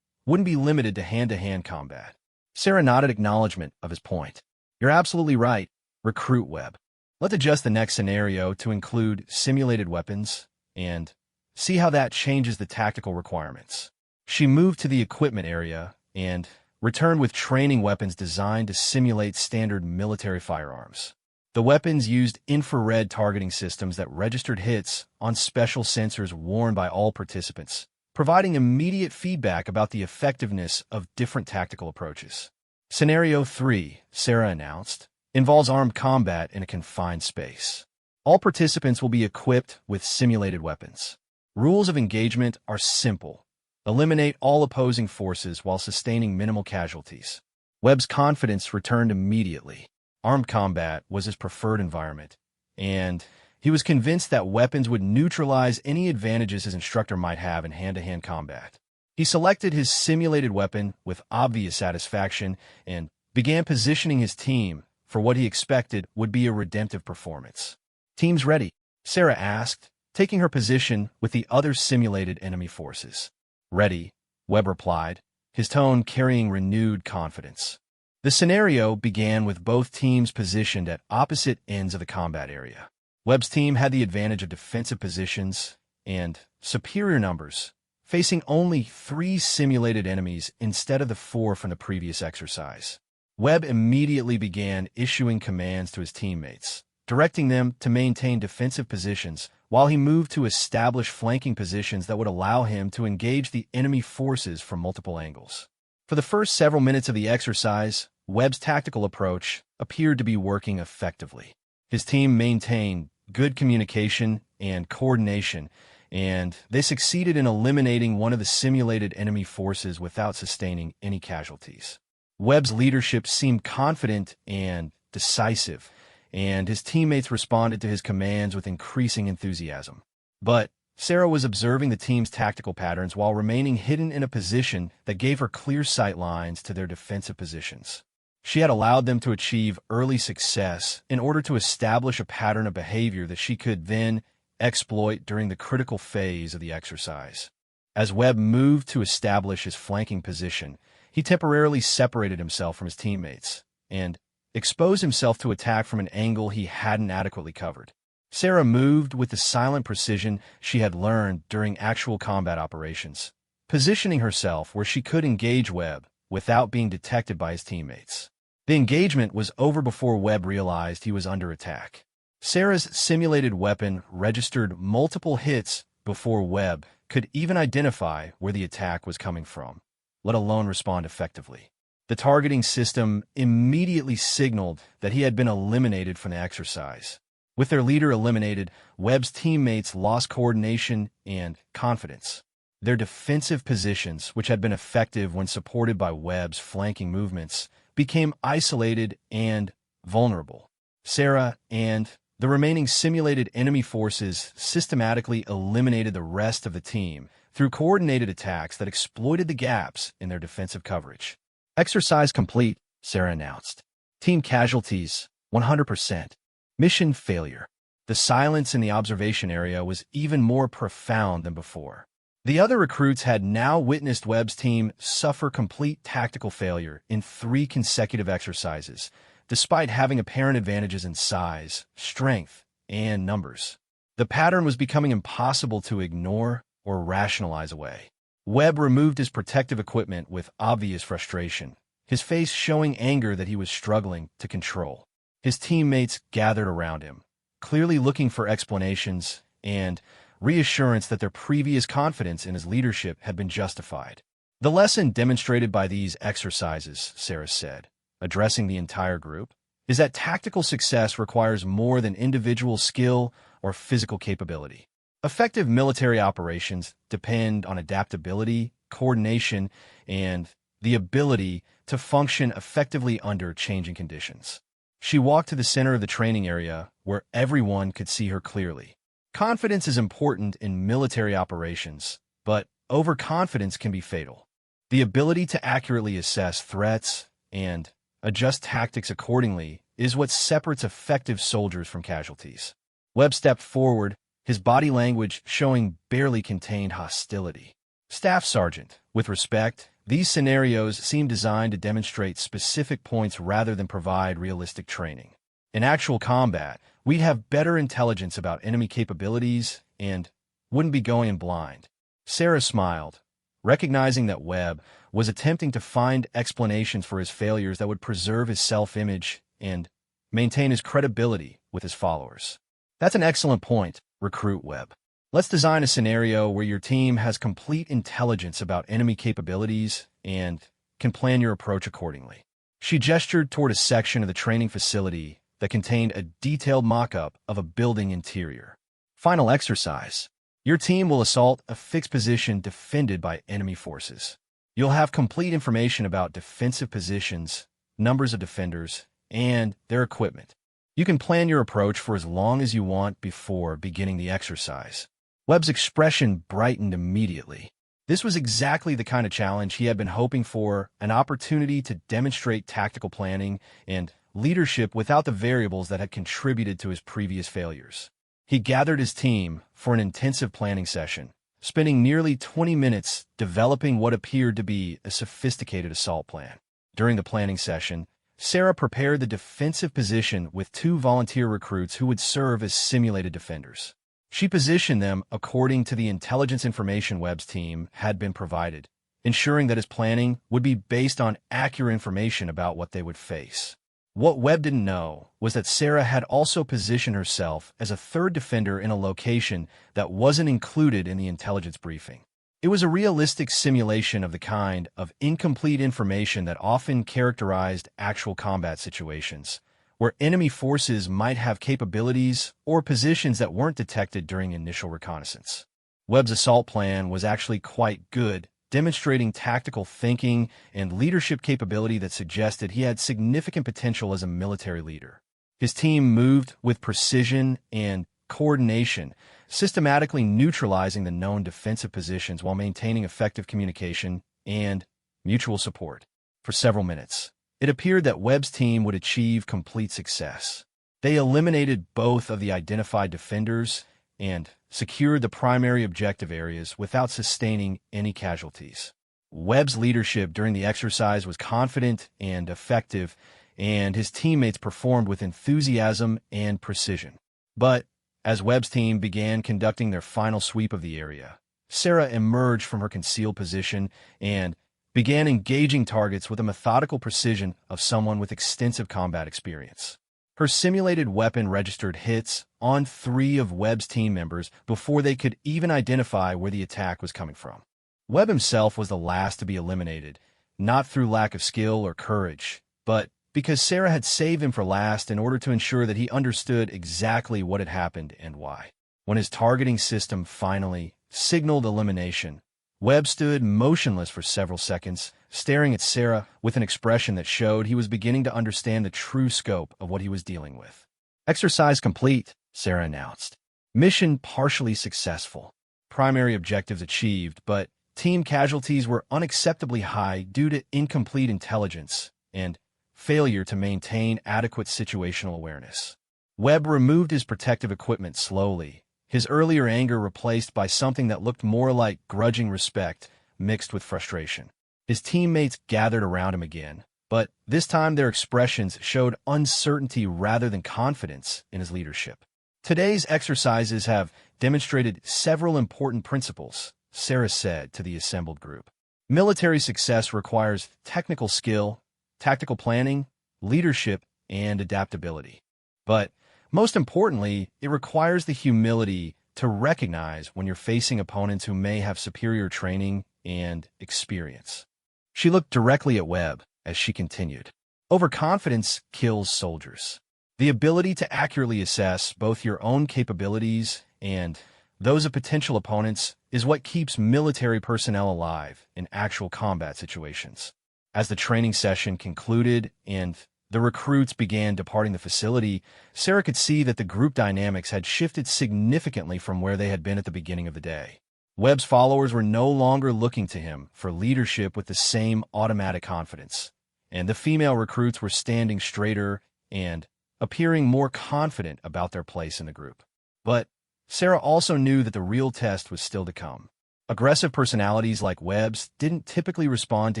wouldn't be limited to hand-to-hand combat." Sarah nodded acknowledgement of his point. "You're absolutely right, Recruit Webb. Let's adjust the next scenario to include simulated weapons and see how that changes the tactical requirements." She moved to the equipment area and returned with training weapons designed to simulate standard military firearms. The weapons used infrared targeting systems that registered hits on special sensors worn by all participants, providing immediate feedback about the effectiveness of different tactical approaches. "Scenario 3, Sarah announced, involves armed combat in a confined space. All participants will be equipped with simulated weapons. Rules of engagement are simple. Eliminate all opposing forces while sustaining minimal casualties." Webb's confidence returned immediately. Armed combat was his preferred environment, and he was convinced that weapons would neutralize any advantages his instructor might have in hand-to-hand combat. He selected his simulated weapon with obvious satisfaction and began positioning his team for what he expected would be a redemptive performance. "Team's ready?" Sarah asked, taking her position with the other simulated enemy forces. "Ready," Webb replied, his tone carrying renewed confidence. The scenario began with both teams positioned at opposite ends of the combat area. Webb's team had the advantage of defensive positions and superior numbers, facing only 3 simulated enemies instead of the 4 from the previous exercise. Webb immediately began issuing commands to his teammates, directing them to maintain defensive positions while he moved to establish flanking positions that would allow him to engage the enemy forces from multiple angles. For the first several minutes of the exercise, Webb's tactical approach appeared to be working effectively. His team maintained good communication and coordination, and they succeeded in eliminating one of the simulated enemy forces without sustaining any casualties. Webb's leadership seemed confident and decisive, and his teammates responded to his commands with increasing enthusiasm. But Sarah was observing the team's tactical patterns while remaining hidden in a position that gave her clear sight lines to their defensive positions. She had allowed them to achieve early success in order to establish a pattern of behavior that she could then exploit during the critical phase of the exercise. As Webb moved to establish his flanking position, he temporarily separated himself from his teammates and exposed himself to attack from an angle he hadn't adequately covered. Sarah moved with the silent precision she had learned during actual combat operations, positioning herself where she could engage Webb without being detected by his teammates. The engagement was over before Webb realized he was under attack. Sarah's simulated weapon registered multiple hits before Webb could even identify where the attack was coming from, let alone respond effectively. The targeting system immediately signaled that he had been eliminated from the exercise. With their leader eliminated, Webb's teammates lost coordination and confidence. Their defensive positions, which had been effective when supported by Webb's flanking movements, became isolated and vulnerable. Sarah and the remaining simulated enemy forces systematically eliminated the rest of the team through coordinated attacks that exploited the gaps in their defensive coverage. "Exercise complete," Sarah announced. "Team casualties, 100%. Mission failure." The silence in the observation area was even more profound than before. The other recruits had now witnessed Webb's team suffer complete tactical failure in 3 consecutive exercises, despite having apparent advantages in size, strength, and numbers. The pattern was becoming impossible to ignore or rationalize away. Webb removed his protective equipment with obvious frustration, his face showing anger that he was struggling to control. His teammates gathered around him, clearly looking for explanations and reassurance that their previous confidence in his leadership had been justified. "The lesson demonstrated by these exercises," Sarah said, addressing the entire group, "is that tactical success requires more than individual skill or physical capability. Effective military operations depend on adaptability, coordination, and the ability to function effectively under changing conditions." She walked to the center of the training area where everyone could see her clearly. Confidence is important in military operations, but overconfidence can be fatal. The ability to accurately assess threats and adjust tactics accordingly is what separates effective soldiers from casualties. Webb stepped forward, his body language showing barely contained hostility. "Staff Sergeant, with respect, these scenarios seem designed to demonstrate specific points rather than provide realistic training. In actual combat, we'd have better intelligence about enemy capabilities and wouldn't be going in blind." Sarah smiled, recognizing that Webb was attempting to find explanations for his failures that would preserve his self-image and maintain his credibility with his followers. "That's an excellent point, Recruit Webb. Let's design a scenario where your team has complete intelligence about enemy capabilities and can plan your approach accordingly." She gestured toward a section of the training facility that contained a detailed mock-up of a building interior. "Final exercise. Your team will assault a fixed position defended by enemy forces. You'll have complete information about defensive positions, numbers of defenders, and their equipment. You can plan your approach for as long as you want before beginning the exercise." Webb's expression brightened immediately. This was exactly the kind of challenge he had been hoping for, an opportunity to demonstrate tactical planning and leadership without the variables that had contributed to his previous failures. He gathered his team for an intensive planning session, spending nearly 20 minutes developing what appeared to be a sophisticated assault plan. During the planning session, Sarah prepared the defensive position with 2 volunteer recruits who would serve as simulated defenders. She positioned them according to the intelligence information Webb's team had been provided, ensuring that his planning would be based on accurate information about what they would face. What Webb didn't know was that Sarah had also positioned herself as a 3rd defender in a location that wasn't included in the intelligence briefing. It was a realistic simulation of the kind of incomplete information that often characterized actual combat situations, where enemy forces might have capabilities or positions that weren't detected during initial reconnaissance. Webb's assault plan was actually quite good, demonstrating tactical thinking and leadership capability that suggested he had significant potential as a military leader. His team moved with precision and coordination, systematically neutralizing the known defensive positions while maintaining effective communication and mutual support. For several minutes, it appeared that Webb's team would achieve complete success. They eliminated both of the identified defenders and secured the primary objective areas without sustaining any casualties. Webb's leadership during the exercise was confident and effective, and his teammates performed with enthusiasm and precision. But as Webb's team began conducting their final sweep of the area, Sarah emerged from her concealed position and began engaging targets with a methodical precision of someone with extensive combat experience. Her simulated weapon registered hits on 3 of Webb's team members before they could even identify where the attack was coming from. Webb himself was the last to be eliminated, not through lack of skill or courage, but because Sarah had saved him for last in order to ensure that he understood exactly what had happened and why. When his targeting system finally signaled elimination, Webb stood motionless for several seconds, staring at Sarah with an expression that showed he was beginning to understand the true scope of what he was dealing with. "Exercise complete," Sarah announced. "Mission partially successful. Primary objectives achieved, but team casualties were unacceptably high due to incomplete intelligence and failure to maintain adequate situational awareness." Webb removed his protective equipment slowly, his earlier anger replaced by something that looked more like grudging respect mixed with frustration. His teammates gathered around him again, but this time their expressions showed uncertainty rather than confidence in his leadership. "Today's exercises have demonstrated several important principles," Sarah said to the assembled group. "Military success requires technical skill, tactical planning, leadership, and adaptability. But most importantly, it requires the humility to recognize when you're facing opponents who may have superior training and experience." She looked directly at Webb as she continued. "Overconfidence kills soldiers. The ability to accurately assess both your own capabilities and those of potential opponents is what keeps military personnel alive in actual combat situations." As the training session concluded and the recruits began departing the facility, Sarah could see that the group dynamics had shifted significantly from where they had been at the beginning of the day. Webb's followers were no longer looking to him for leadership with the same automatic confidence, and the female recruits were standing straighter and appearing more confident about their place in the group. But Sarah also knew that the real test was still to come. Aggressive personalities like Webb's didn't typically respond to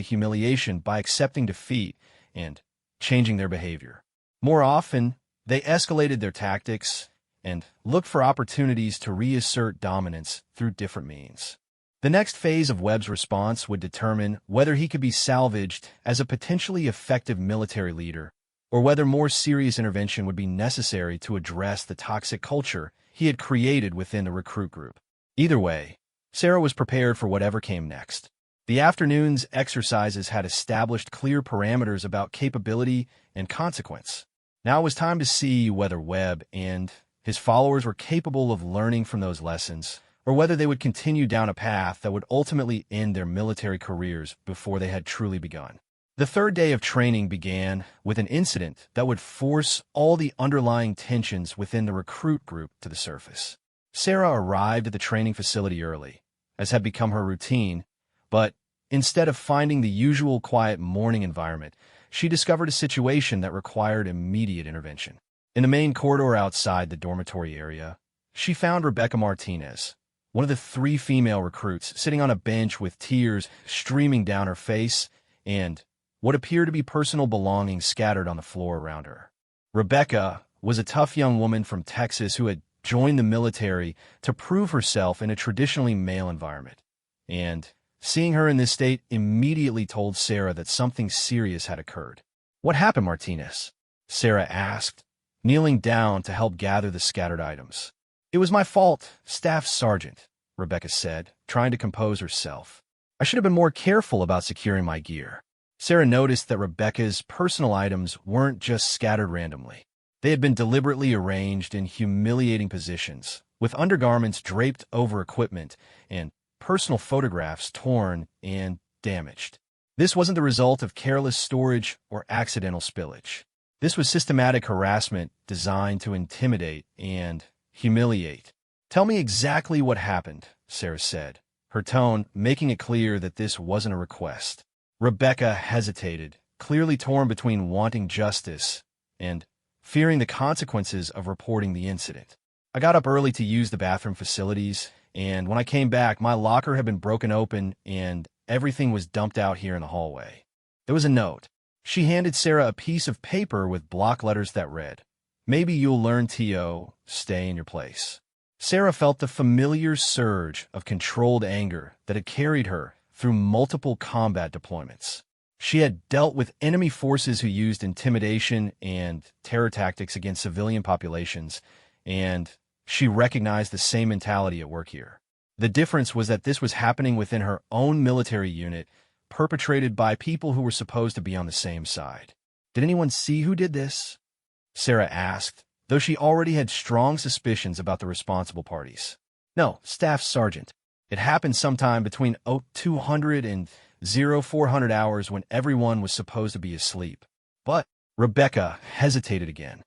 humiliation by accepting defeat and changing their behavior. More often, they escalated their tactics and looked for opportunities to reassert dominance through different means. The next phase of Webb's response would determine whether he could be salvaged as a potentially effective military leader, or whether more serious intervention would be necessary to address the toxic culture he had created within the recruit group. Either way, Sarah was prepared for whatever came next. The afternoon's exercises had established clear parameters about capability and consequence. Now it was time to see whether Webb and his followers were capable of learning from those lessons, or whether they would continue down a path that would ultimately end their military careers before they had truly begun. The 3rd day of training began with an incident that would force all the underlying tensions within the recruit group to the surface. Sarah arrived at the training facility early, as had become her routine, But instead of finding the usual quiet morning environment, she discovered a situation that required immediate intervention. In the main corridor outside the dormitory area, she found Rebecca Martinez, one of the 3 female recruits, sitting on a bench with tears streaming down her face and what appeared to be personal belongings scattered on the floor around her. Rebecca was a tough young woman from Texas who had joined the military to prove herself in a traditionally male environment. And seeing her in this state immediately told Sarah that something serious had occurred. "What happened, Martinez?" Sarah asked, kneeling down to help gather the scattered items. "It was my fault, Staff Sergeant," Rebecca said, trying to compose herself. "I should have been more careful about securing my gear." Sarah noticed that Rebecca's personal items weren't just scattered randomly. They had been deliberately arranged in humiliating positions, with undergarments draped over equipment and personal photographs torn and damaged. This wasn't the result of careless storage or accidental spillage. This was systematic harassment designed to intimidate and humiliate. "Tell me exactly what happened," Sarah said, her tone making it clear that this wasn't a request. Rebecca hesitated, clearly torn between wanting justice and fearing the consequences of reporting the incident. "I got up early to use the bathroom facilities, and when I came back, my locker had been broken open and everything was dumped out here in the hallway." There was a note. She handed Sarah a piece of paper with block letters that read, "Maybe you'll learn to stay in your place." Sarah felt the familiar surge of controlled anger that had carried her through multiple combat deployments. She had dealt with enemy forces who used intimidation and terror tactics against civilian populations, and she recognized the same mentality at work here. The difference was that this was happening within her own military unit, perpetrated by people who were supposed to be on the same side. "Did anyone see who did this?" Sarah asked, though she already had strong suspicions about the responsible parties. "No, Staff Sergeant. It happened sometime between 0200 and 0400 hours when everyone was supposed to be asleep." "But," Rebecca hesitated again.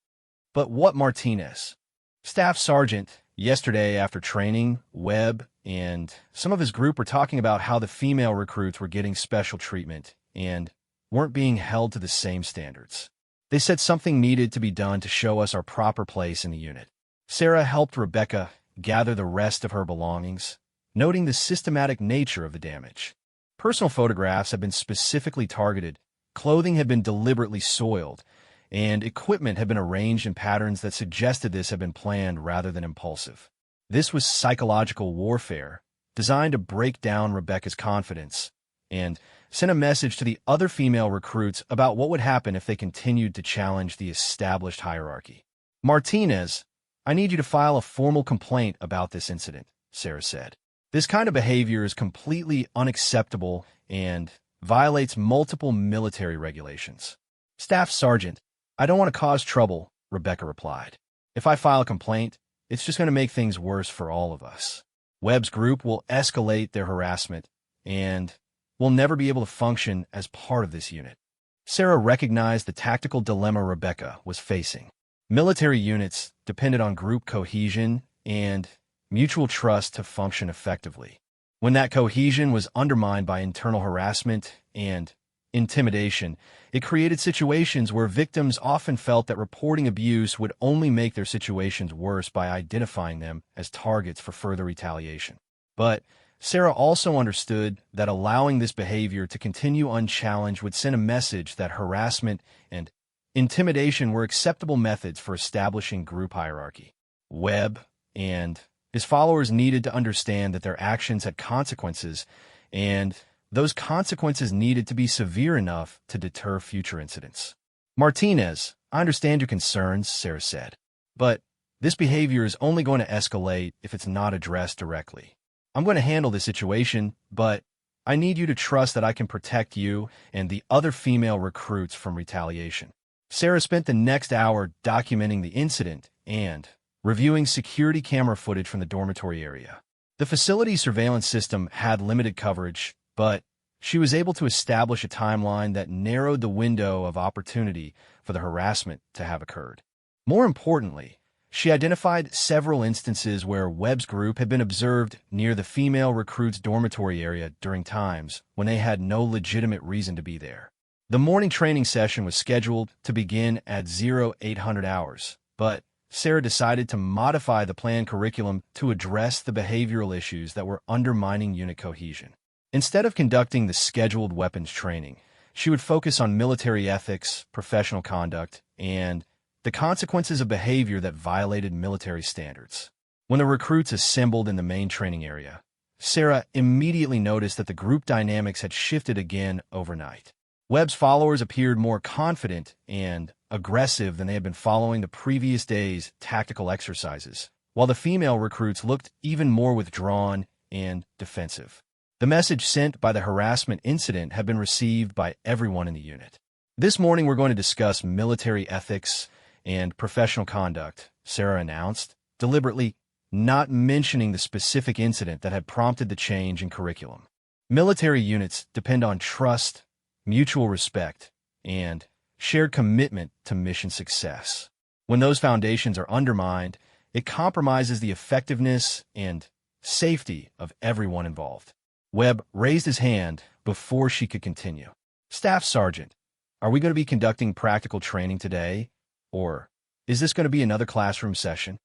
"But what, Martinez?" "Staff Sergeant, yesterday after training, Webb and some of his group were talking about how the female recruits were getting special treatment and weren't being held to the same standards. They said something needed to be done to show us our proper place in the unit." Sarah helped Rebecca gather the rest of her belongings, noting the systematic nature of the damage. Personal photographs had been specifically targeted, clothing had been deliberately soiled, and equipment had been arranged in patterns that suggested this had been planned rather than impulsive. This was psychological warfare, designed to break down Rebecca's confidence and send a message to the other female recruits about what would happen if they continued to challenge the established hierarchy. "Martinez, I need you to file a formal complaint about this incident," Sarah said. "This kind of behavior is completely unacceptable and violates multiple military regulations." "Staff Sergeant, I don't want to cause trouble," Rebecca replied. "If I file a complaint, it's just going to make things worse for all of us. Webb's group will escalate their harassment, and we'll never be able to function as part of this unit." Sarah recognized the tactical dilemma Rebecca was facing. Military units depended on group cohesion and mutual trust to function effectively. When that cohesion was undermined by internal harassment and intimidation, it created situations where victims often felt that reporting abuse would only make their situations worse by identifying them as targets for further retaliation. But Sarah also understood that allowing this behavior to continue unchallenged would send a message that harassment and intimidation were acceptable methods for establishing group hierarchy. Webb and his followers needed to understand that their actions had consequences, and those consequences needed to be severe enough to deter future incidents. "Martinez, I understand your concerns," Sarah said, "but this behavior is only going to escalate if it's not addressed directly. I'm going to handle this situation, but I need you to trust that I can protect you and the other female recruits from retaliation." Sarah spent the next hour documenting the incident and reviewing security camera footage from the dormitory area. The facility's surveillance system had limited coverage, but she was able to establish a timeline that narrowed the window of opportunity for the harassment to have occurred. More importantly, She identified several instances where Webb's group had been observed near the female recruits' dormitory area during times when they had no legitimate reason to be there. The morning training session was scheduled to begin at 0800 hours, but Sarah decided to modify the planned curriculum to address the behavioral issues that were undermining unit cohesion. Instead of conducting the scheduled weapons training, she would focus on military ethics, professional conduct, and the consequences of behavior that violated military standards. When the recruits assembled in the main training area, Sarah immediately noticed that the group dynamics had shifted again overnight. Webb's followers appeared more confident and aggressive than they had been following the previous day's tactical exercises, while the female recruits looked even more withdrawn and defensive. The message sent by the harassment incident had been received by everyone in the unit. This morning we're going to discuss military ethics and professional conduct, Sarah announced, deliberately not mentioning the specific incident that had prompted the change in curriculum. Military units depend on trust, mutual respect, and shared commitment to mission success. When those foundations are undermined, it compromises the effectiveness and safety of everyone involved. Webb raised his hand before she could continue. Staff Sergeant, are we going to be conducting practical training today, or is this going to be another classroom session?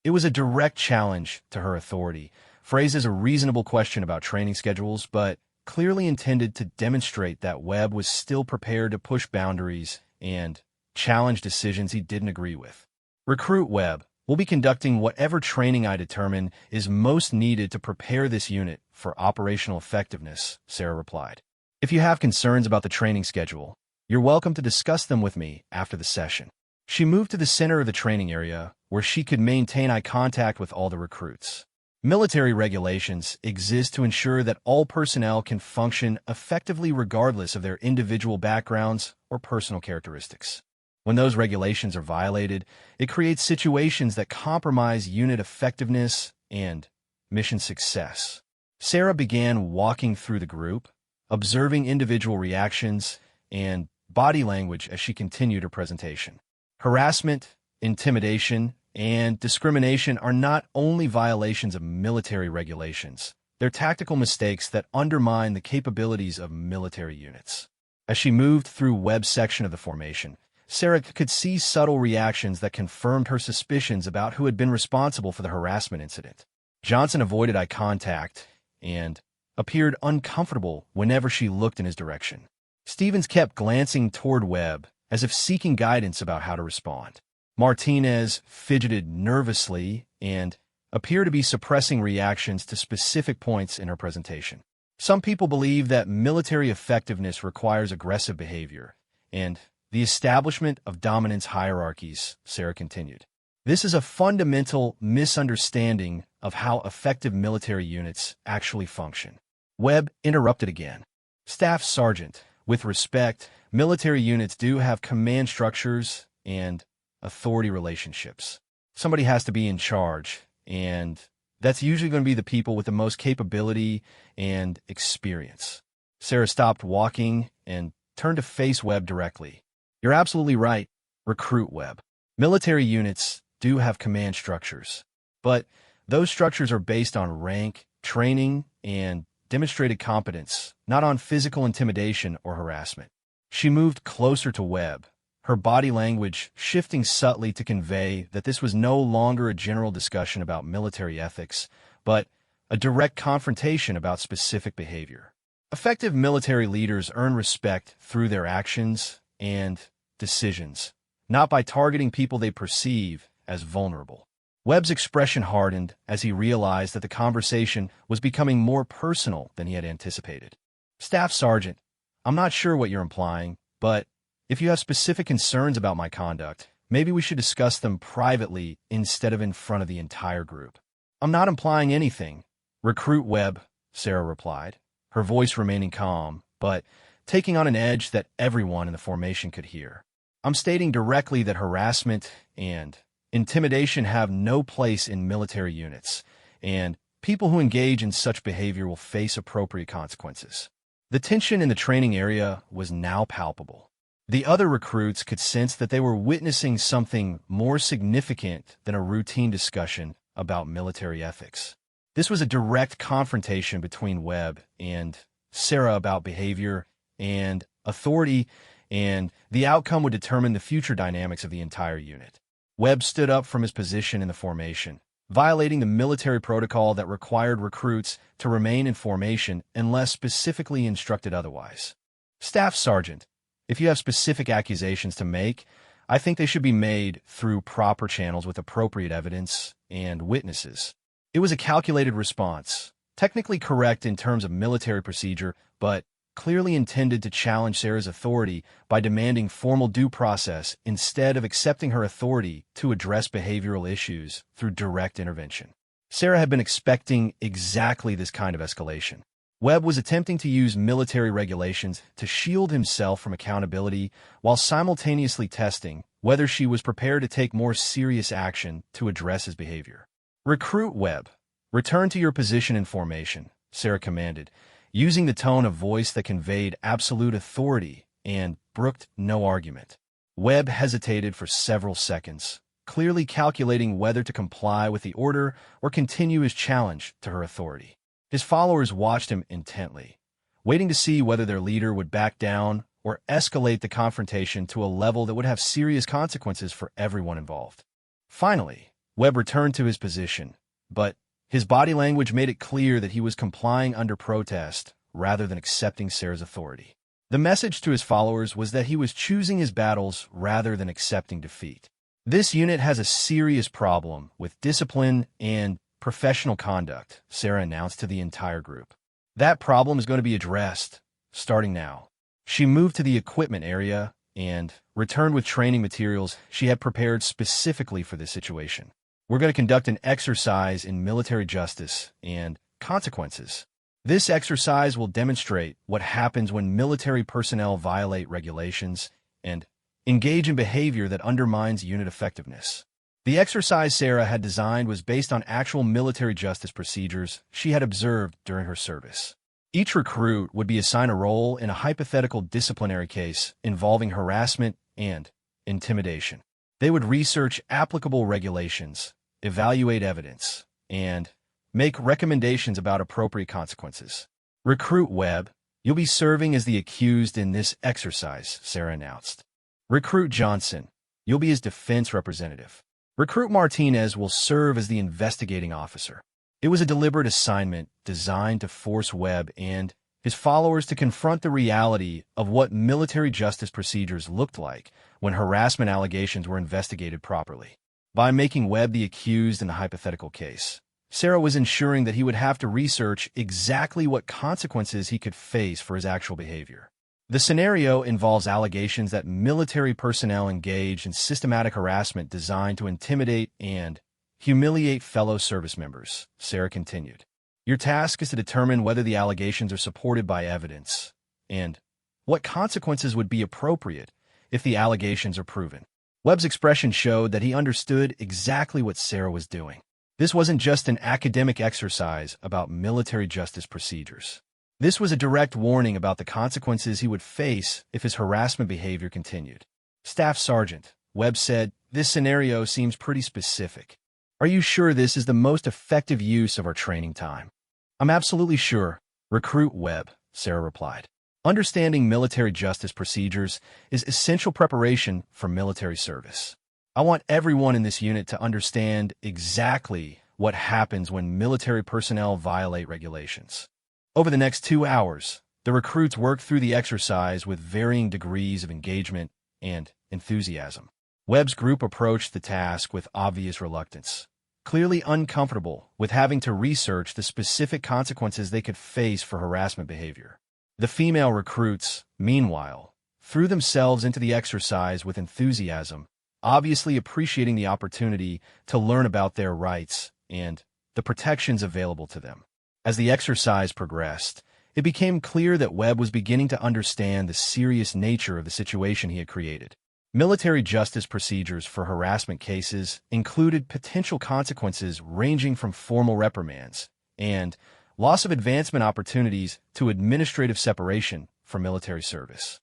It was a direct challenge to her authority, phrased as a reasonable question about training schedules, but clearly intended to demonstrate that Webb was still prepared to push boundaries and challenge decisions he didn't agree with. Recruit Webb, we'll be conducting whatever training I determine is most needed to prepare this unit for operational effectiveness, Sarah replied. If you have concerns about the training schedule, you're welcome to discuss them with me after the session. She moved to the center of the training area where she could maintain eye contact with all the recruits. Military regulations exist to ensure that all personnel can function effectively regardless of their individual backgrounds or personal characteristics. When those regulations are violated, it creates situations that compromise unit effectiveness and mission success. Sarah began walking through the group, observing individual reactions and body language as she continued her presentation. Harassment, intimidation, and discrimination are not only violations of military regulations, they're tactical mistakes that undermine the capabilities of military units. As she moved through Webb's section of the formation, Sarah could see subtle reactions that confirmed her suspicions about who had been responsible for the harassment incident. Johnson avoided eye contact and appeared uncomfortable whenever she looked in his direction. Stevens kept glancing toward Webb as if seeking guidance about how to respond. Martinez fidgeted nervously and appeared to be suppressing reactions to specific points in her presentation. Some people believe that military effectiveness requires aggressive behavior and the establishment of dominance hierarchies, Sarah continued. This is a fundamental misunderstanding of how effective military units actually function. Webb interrupted again. Staff Sergeant, with respect, military units do have command structures and authority relationships. Somebody has to be in charge, and that's usually going to be the people with the most capability and experience. Sarah stopped walking and turned to face Webb directly. You're absolutely right, Recruit Webb. Military units do have command structures, but those structures are based on rank, training, and demonstrated competence, not on physical intimidation or harassment. She moved closer to Webb, her body language shifting subtly to convey that this was no longer a general discussion about military ethics, but a direct confrontation about specific behavior. Effective military leaders earn respect through their actions and decisions, not by targeting people they perceive as vulnerable. Webb's expression hardened as he realized that the conversation was becoming more personal than he had anticipated. Staff Sergeant, I'm not sure what you're implying, but if you have specific concerns about my conduct, maybe we should discuss them privately instead of in front of the entire group. I'm not implying anything, Recruit Webb, Sarah replied, her voice remaining calm, but taking on an edge that everyone in the formation could hear. I'm stating directly that harassment and intimidation have no place in military units, and people who engage in such behavior will face appropriate consequences. The tension in the training area was now palpable. The other recruits could sense that they were witnessing something more significant than a routine discussion about military ethics. This was a direct confrontation between Webb and Sarah about behavior and authority, and the outcome would determine the future dynamics of the entire unit. Webb stood up from his position in the formation, violating the military protocol that required recruits to remain in formation unless specifically instructed otherwise. Staff Sergeant, if you have specific accusations to make, I think they should be made through proper channels with appropriate evidence and witnesses. It was a calculated response, technically correct in terms of military procedure, but clearly intended to challenge Sarah's authority by demanding formal due process instead of accepting her authority to address behavioral issues through direct intervention. Sarah had been expecting exactly this kind of escalation. Webb was attempting to use military regulations to shield himself from accountability while simultaneously testing whether she was prepared to take more serious action to address his behavior. "Recruit Webb, return to your position in formation," Sarah commanded, using the tone of voice that conveyed absolute authority and brooked no argument. Webb hesitated for several seconds, clearly calculating whether to comply with the order or continue his challenge to her authority. His followers watched him intently, waiting to see whether their leader would back down or escalate the confrontation to a level that would have serious consequences for everyone involved. Finally, Webb returned to his position, but his body language made it clear that he was complying under protest rather than accepting Sarah's authority. The message to his followers was that he was choosing his battles rather than accepting defeat. "This unit has a serious problem with discipline and professional conduct," Sarah announced to the entire group. "That problem is going to be addressed, starting now." She moved to the equipment area and returned with training materials she had prepared specifically for this situation. "We're going to conduct an exercise in military justice and consequences. This exercise will demonstrate what happens when military personnel violate regulations and engage in behavior that undermines unit effectiveness." The exercise Sarah had designed was based on actual military justice procedures she had observed during her service. Each recruit would be assigned a role in a hypothetical disciplinary case involving harassment and intimidation. They would research applicable regulations, evaluate evidence, and make recommendations about appropriate consequences. "Recruit Webb, you'll be serving as the accused in this exercise," Sarah announced. "Recruit Johnson, you'll be his defense representative. Recruit Martinez will serve as the investigating officer." It was a deliberate assignment designed to force Webb and his followers to confront the reality of what military justice procedures looked like when harassment allegations were investigated properly. By making Webb the accused in the hypothetical case, Sarah was ensuring that he would have to research exactly what consequences he could face for his actual behavior. The scenario involves allegations that military personnel engaged in systematic harassment designed to intimidate and humiliate fellow service members, Sarah continued. "Your task is to determine whether the allegations are supported by evidence and what consequences would be appropriate if the allegations are proven." Webb's expression showed that he understood exactly what Sarah was doing. This wasn't just an academic exercise about military justice procedures. This was a direct warning about the consequences he would face if his harassment behavior continued. "Staff Sergeant," Webb said, "this scenario seems pretty specific. Are you sure this is the most effective use of our training time?" "I'm absolutely sure, Recruit Webb," Sarah replied. "Understanding military justice procedures is essential preparation for military service. I want everyone in this unit to understand exactly what happens when military personnel violate regulations." Over the next 2 hours, the recruits worked through the exercise with varying degrees of engagement and enthusiasm. Webb's group approached the task with obvious reluctance, clearly uncomfortable with having to research the specific consequences they could face for harassment behavior. The female recruits, meanwhile, threw themselves into the exercise with enthusiasm, obviously appreciating the opportunity to learn about their rights and the protections available to them. As the exercise progressed, it became clear that Webb was beginning to understand the serious nature of the situation he had created. Military justice procedures for harassment cases included potential consequences ranging from formal reprimands and loss of advancement opportunities to administrative separation from military service.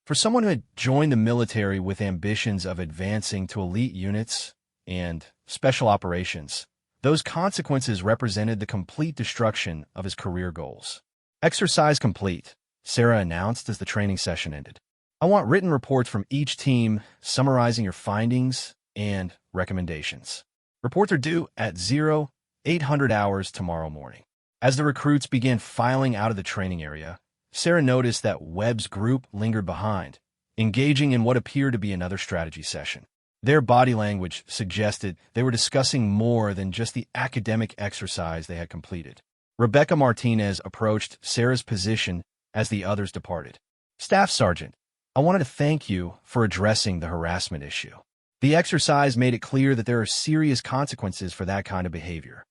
For someone who had joined the military with ambitions of advancing to elite units and special operations, those consequences represented the complete destruction of his career goals. Exercise complete, Sarah announced as the training session ended. I want written reports from each team summarizing your findings and recommendations. Reports are due at 0800 hours tomorrow morning. As the recruits began filing out of the training area, Sarah noticed that Webb's group lingered behind, engaging in what appeared to be another strategy session. Their body language suggested they were discussing more than just the academic exercise they had completed. Rebecca Martinez approached Sarah's position as the others departed. Staff Sergeant, I wanted to thank you for addressing the harassment issue. The exercise made it clear that there are serious consequences for that kind of behavior.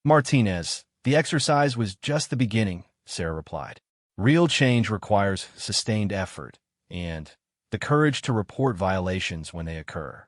Martinez, the exercise was just the beginning, Sarah replied. Real change requires sustained effort and the courage to report violations when they occur.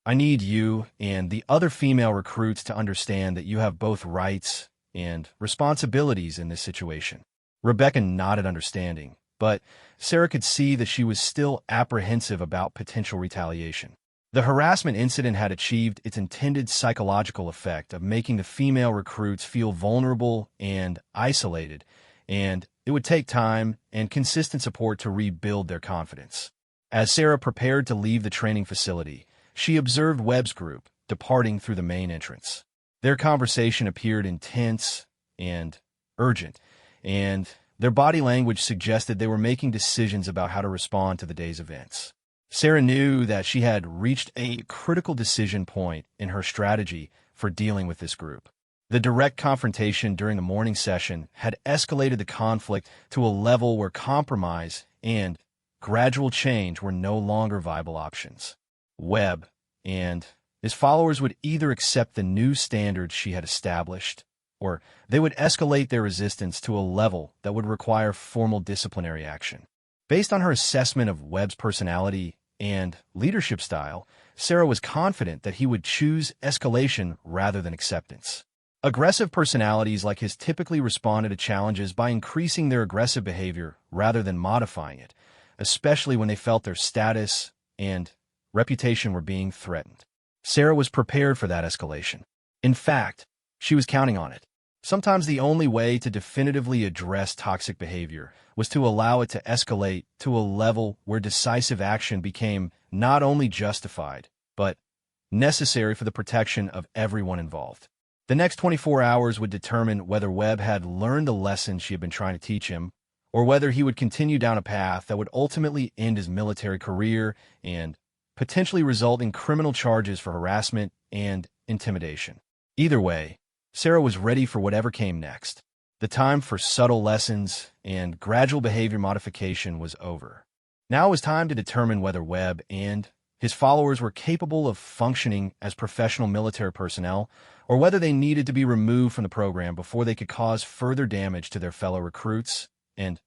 I need you and the other female recruits to understand that you have both rights and responsibilities in this situation. Rebecca nodded understanding, but Sarah could see that she was still apprehensive about potential retaliation. The harassment incident had achieved its intended psychological effect of making the female recruits feel vulnerable and isolated, and it would take time and consistent support to rebuild their confidence. As Sarah prepared to leave the training facility, she observed Webb's group departing through the main entrance. Their conversation appeared intense and urgent, and their body language suggested they were making decisions about how to respond to the day's events. Sarah knew that she had reached a critical decision point in her strategy for dealing with this group. The direct confrontation during the morning session had escalated the conflict to a level where compromise and gradual change were no longer viable options. Webb and his followers would either accept the new standards she had established, or they would escalate their resistance to a level that would require formal disciplinary action. Based on her assessment of Webb's personality and leadership style, Sarah was confident that he would choose escalation rather than acceptance. Aggressive personalities like his typically responded to challenges by increasing their aggressive behavior rather than modifying it, especially when they felt their status and reputation were being threatened. Sarah was prepared for that escalation. In fact, she was counting on it. Sometimes the only way to definitively address toxic behavior was to allow it to escalate to a level where decisive action became not only justified, but necessary for the protection of everyone involved. The next 24 hours would determine whether Webb had learned the lesson she had been trying to teach him, or whether he would continue down a path that would ultimately end his military career and potentially result in criminal charges for harassment and intimidation. Either way, Sarah was ready for whatever came next. The time for subtle lessons and gradual behavior modification was over. Now it was time to determine whether Webb and his followers were capable of functioning as professional military personnel, or whether they needed to be removed from the program before they could cause further damage to their fellow recruits and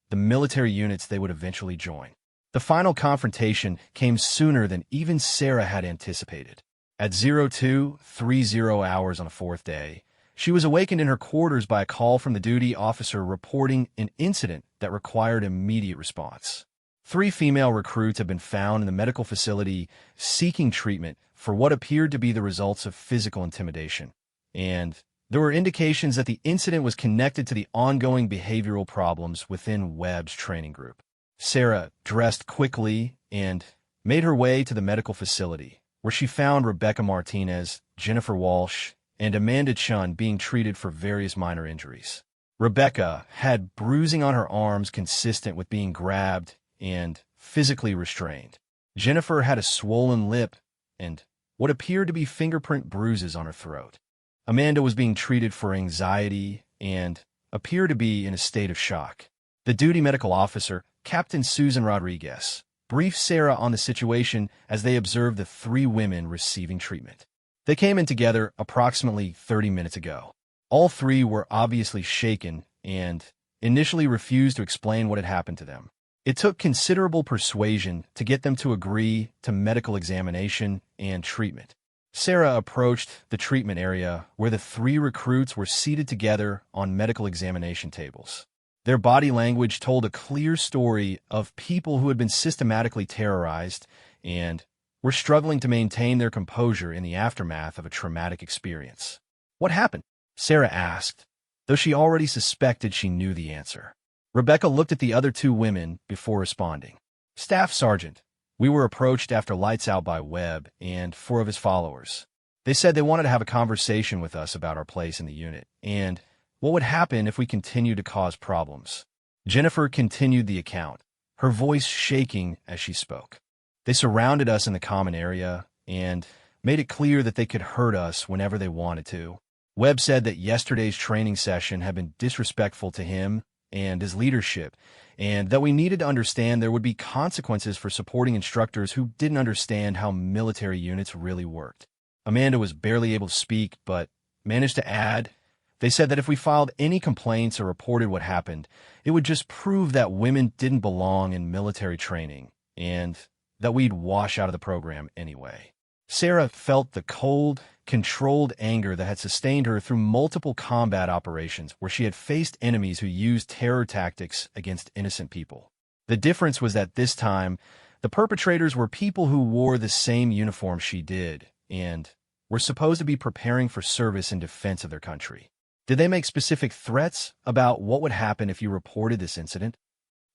the military units they would eventually join. The final confrontation came sooner than even Sarah had anticipated. At 0230 hours on the fourth day, she was awakened in her quarters by a call from the duty officer reporting an incident that required immediate response. 3 female recruits had been found in the medical facility seeking treatment for what appeared to be the results of physical intimidation, and there were indications that the incident was connected to the ongoing behavioral problems within Webb's training group. Sarah dressed quickly and made her way to the medical facility, where she found Rebecca Martinez, Jennifer Walsh, and Amanda Chun being treated for various minor injuries. Rebecca had bruising on her arms consistent with being grabbed and physically restrained. Jennifer had a swollen lip and what appeared to be fingerprint bruises on her throat. Amanda was being treated for anxiety and appeared to be in a state of shock. The duty medical officer, Captain Susan Rodriguez, briefed Sarah on the situation as they observed the 3 women receiving treatment. They came in together approximately 30 minutes ago. All 3 were obviously shaken and initially refused to explain what had happened to them. It took considerable persuasion to get them to agree to medical examination and treatment. Sarah approached the treatment area where the 3 recruits were seated together on medical examination tables. Their body language told a clear story of people who had been systematically terrorized and were struggling to maintain their composure in the aftermath of a traumatic experience. "What happened?" Sarah asked, though she already suspected she knew the answer. Rebecca looked at the other two women before responding. "Staff Sergeant, we were approached after lights out by Webb and 4 of his followers. They said they wanted to have a conversation with us about our place in the unit and what would happen if we continued to cause problems." Jennifer continued the account, her voice shaking as she spoke. "They surrounded us in the common area and made it clear that they could hurt us whenever they wanted to. Webb said that yesterday's training session had been disrespectful to him and his leadership, and that we needed to understand there would be consequences for supporting instructors who didn't understand how military units really worked." Amanda was barely able to speak, but managed to add, "They said that if we filed any complaints or reported what happened, it would just prove that women didn't belong in military training, and that we'd wash out of the program anyway." Sarah felt the cold, controlled anger that had sustained her through multiple combat operations where she had faced enemies who used terror tactics against innocent people. The difference was that this time, the perpetrators were people who wore the same uniform she did and were supposed to be preparing for service in defense of their country. "Did they make specific threats about what would happen if you reported this incident?"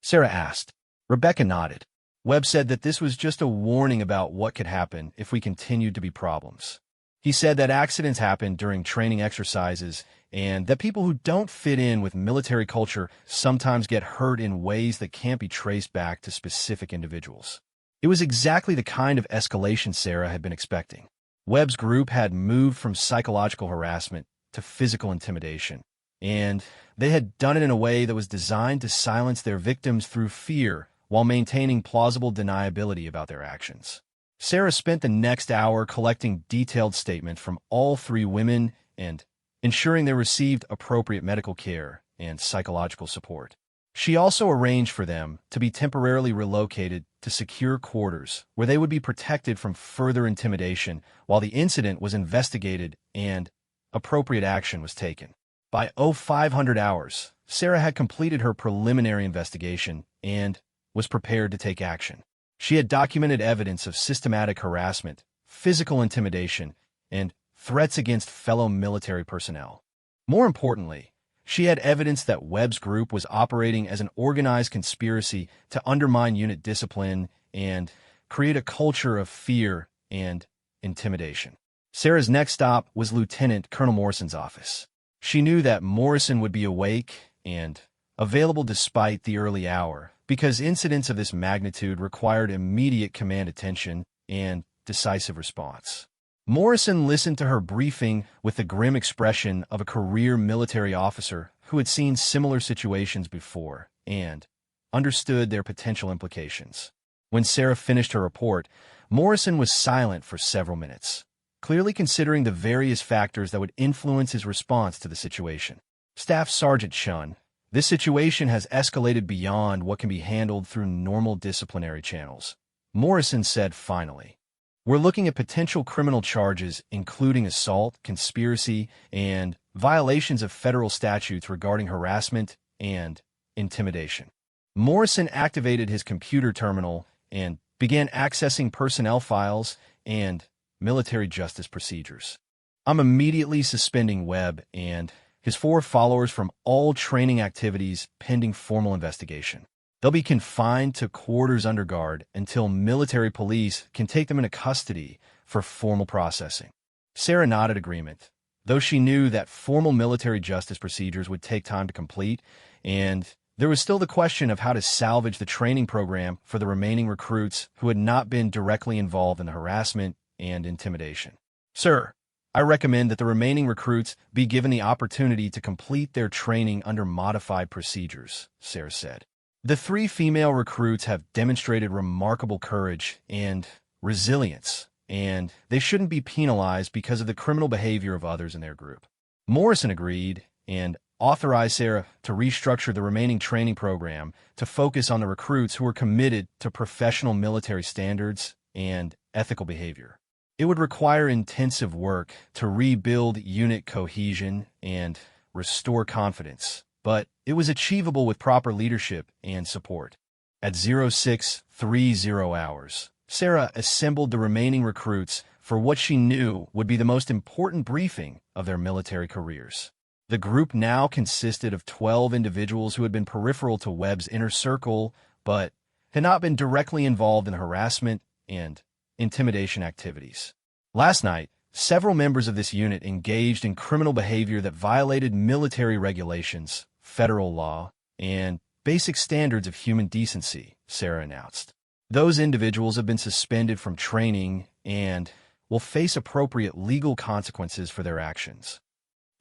Sarah asked. Rebecca nodded. "Webb said that this was just a warning about what could happen if we continued to be problems. He said that accidents happen during training exercises and that people who don't fit in with military culture sometimes get hurt in ways that can't be traced back to specific individuals." It was exactly the kind of escalation Sarah had been expecting. Webb's group had moved from psychological harassment to physical intimidation, and they had done it in a way that was designed to silence their victims through fear while maintaining plausible deniability about their actions. Sarah spent the next hour collecting detailed statements from all 3 women and ensuring they received appropriate medical care and psychological support. She also arranged for them to be temporarily relocated to secure quarters where they would be protected from further intimidation while the incident was investigated and appropriate action was taken. By 0500 hours, Sarah had completed her preliminary investigation and was prepared to take action. She had documented evidence of systematic harassment, physical intimidation, and threats against fellow military personnel. More importantly, she had evidence that Webb's group was operating as an organized conspiracy to undermine unit discipline and create a culture of fear and intimidation. Sarah's next stop was Lieutenant Colonel Morrison's office. She knew that Morrison would be awake and available despite the early hour, because incidents of this magnitude required immediate command attention and decisive response. Morrison listened to her briefing with the grim expression of a career military officer who had seen similar situations before and understood their potential implications. When Sarah finished her report, Morrison was silent for several minutes, clearly considering the various factors that would influence his response to the situation. "Staff Sergeant Chun, this situation has escalated beyond what can be handled through normal disciplinary channels," Morrison said finally. "We're looking at potential criminal charges, including assault, conspiracy, and violations of federal statutes regarding harassment and intimidation." Morrison activated his computer terminal and began accessing personnel files and military justice procedures. "I'm immediately suspending Webb and his 4 followers from all training activities pending formal investigation. They'll be confined to quarters under guard until military police can take them into custody for formal processing." Sarah nodded agreement, though she knew that formal military justice procedures would take time to complete, and there was still the question of how to salvage the training program for the remaining recruits who had not been directly involved in the harassment and intimidation. "Sir, I recommend that the remaining recruits be given the opportunity to complete their training under modified procedures," Sarah said. "The 3 female recruits have demonstrated remarkable courage and resilience, and they shouldn't be penalized because of the criminal behavior of others in their group." Morrison agreed and authorized Sarah to restructure the remaining training program to focus on the recruits who were committed to professional military standards and ethical behavior. It would require intensive work to rebuild unit cohesion and restore confidence, but it was achievable with proper leadership and support. At 0630 hours, Sarah assembled the remaining recruits for what she knew would be the most important briefing of their military careers. The group now consisted of 12 individuals who had been peripheral to Webb's inner circle, but had not been directly involved in harassment and intimidation activities. Last night, several members of this unit engaged in criminal behavior that violated military regulations, federal law, and basic standards of human decency, Sarah announced. Those individuals have been suspended from training and will face appropriate legal consequences for their actions.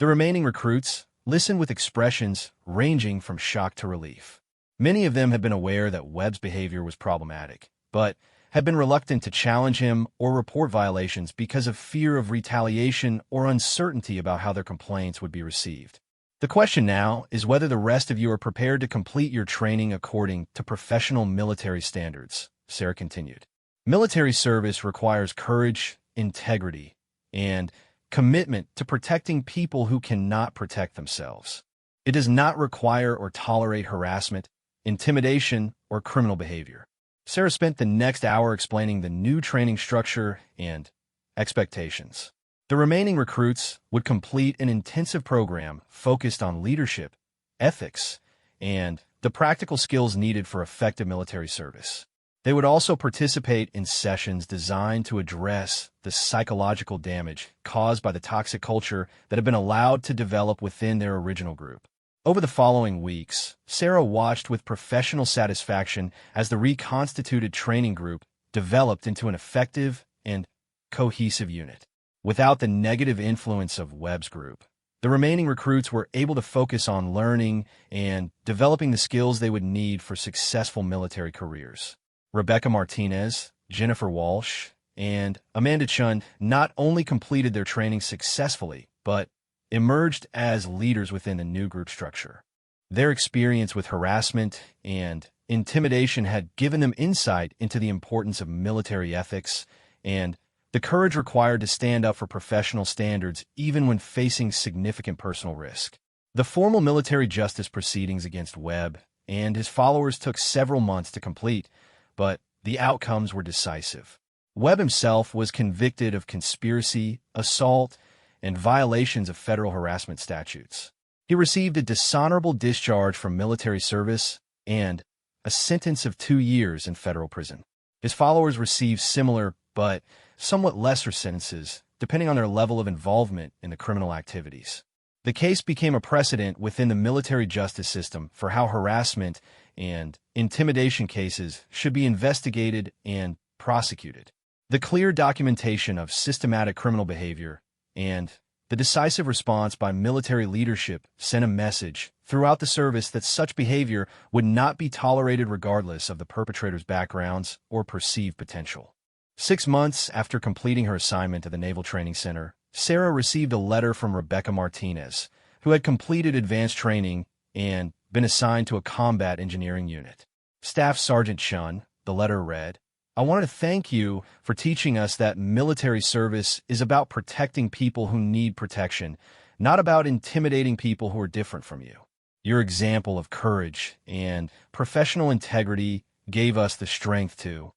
The remaining recruits listened with expressions ranging from shock to relief. Many of them had been aware that Webb's behavior was problematic, but had been reluctant to challenge him or report violations because of fear of retaliation or uncertainty about how their complaints would be received. The question now is whether the rest of you are prepared to complete your training according to professional military standards, Sarah continued. Military service requires courage, integrity, and commitment to protecting people who cannot protect themselves. It does not require or tolerate harassment, intimidation, or criminal behavior. Sarah spent the next hour explaining the new training structure and expectations. The remaining recruits would complete an intensive program focused on leadership, ethics, and the practical skills needed for effective military service. They would also participate in sessions designed to address the psychological damage caused by the toxic culture that had been allowed to develop within their original group. Over the following weeks, Sarah watched with professional satisfaction as the reconstituted training group developed into an effective and cohesive unit. Without the negative influence of Webb's group, the remaining recruits were able to focus on learning and developing the skills they would need for successful military careers. Rebecca Martinez, Jennifer Walsh, and Amanda Chun not only completed their training successfully, but emerged as leaders within the new group structure. Their experience with harassment and intimidation had given them insight into the importance of military ethics and the courage required to stand up for professional standards even when facing significant personal risk. The formal military justice proceedings against Webb and his followers took several months to complete, but the outcomes were decisive. Webb himself was convicted of conspiracy, assault, and violations of federal harassment statutes. He received a dishonorable discharge from military service and a sentence of 2 years in federal prison. His followers received similar but somewhat lesser sentences, depending on their level of involvement in the criminal activities. The case became a precedent within the military justice system for how harassment and intimidation cases should be investigated and prosecuted. The clear documentation of systematic criminal behavior and the decisive response by military leadership sent a message throughout the service that such behavior would not be tolerated regardless of the perpetrator's backgrounds or perceived potential. 6 months after completing her assignment at the Naval Training Center, Sarah received a letter from Rebecca Martinez, who had completed advanced training and been assigned to a combat engineering unit. Staff Sergeant Chun, the letter read, "I want to thank you for teaching us that military service is about protecting people who need protection, not about intimidating people who are different from you. Your example of courage and professional integrity gave us the strength to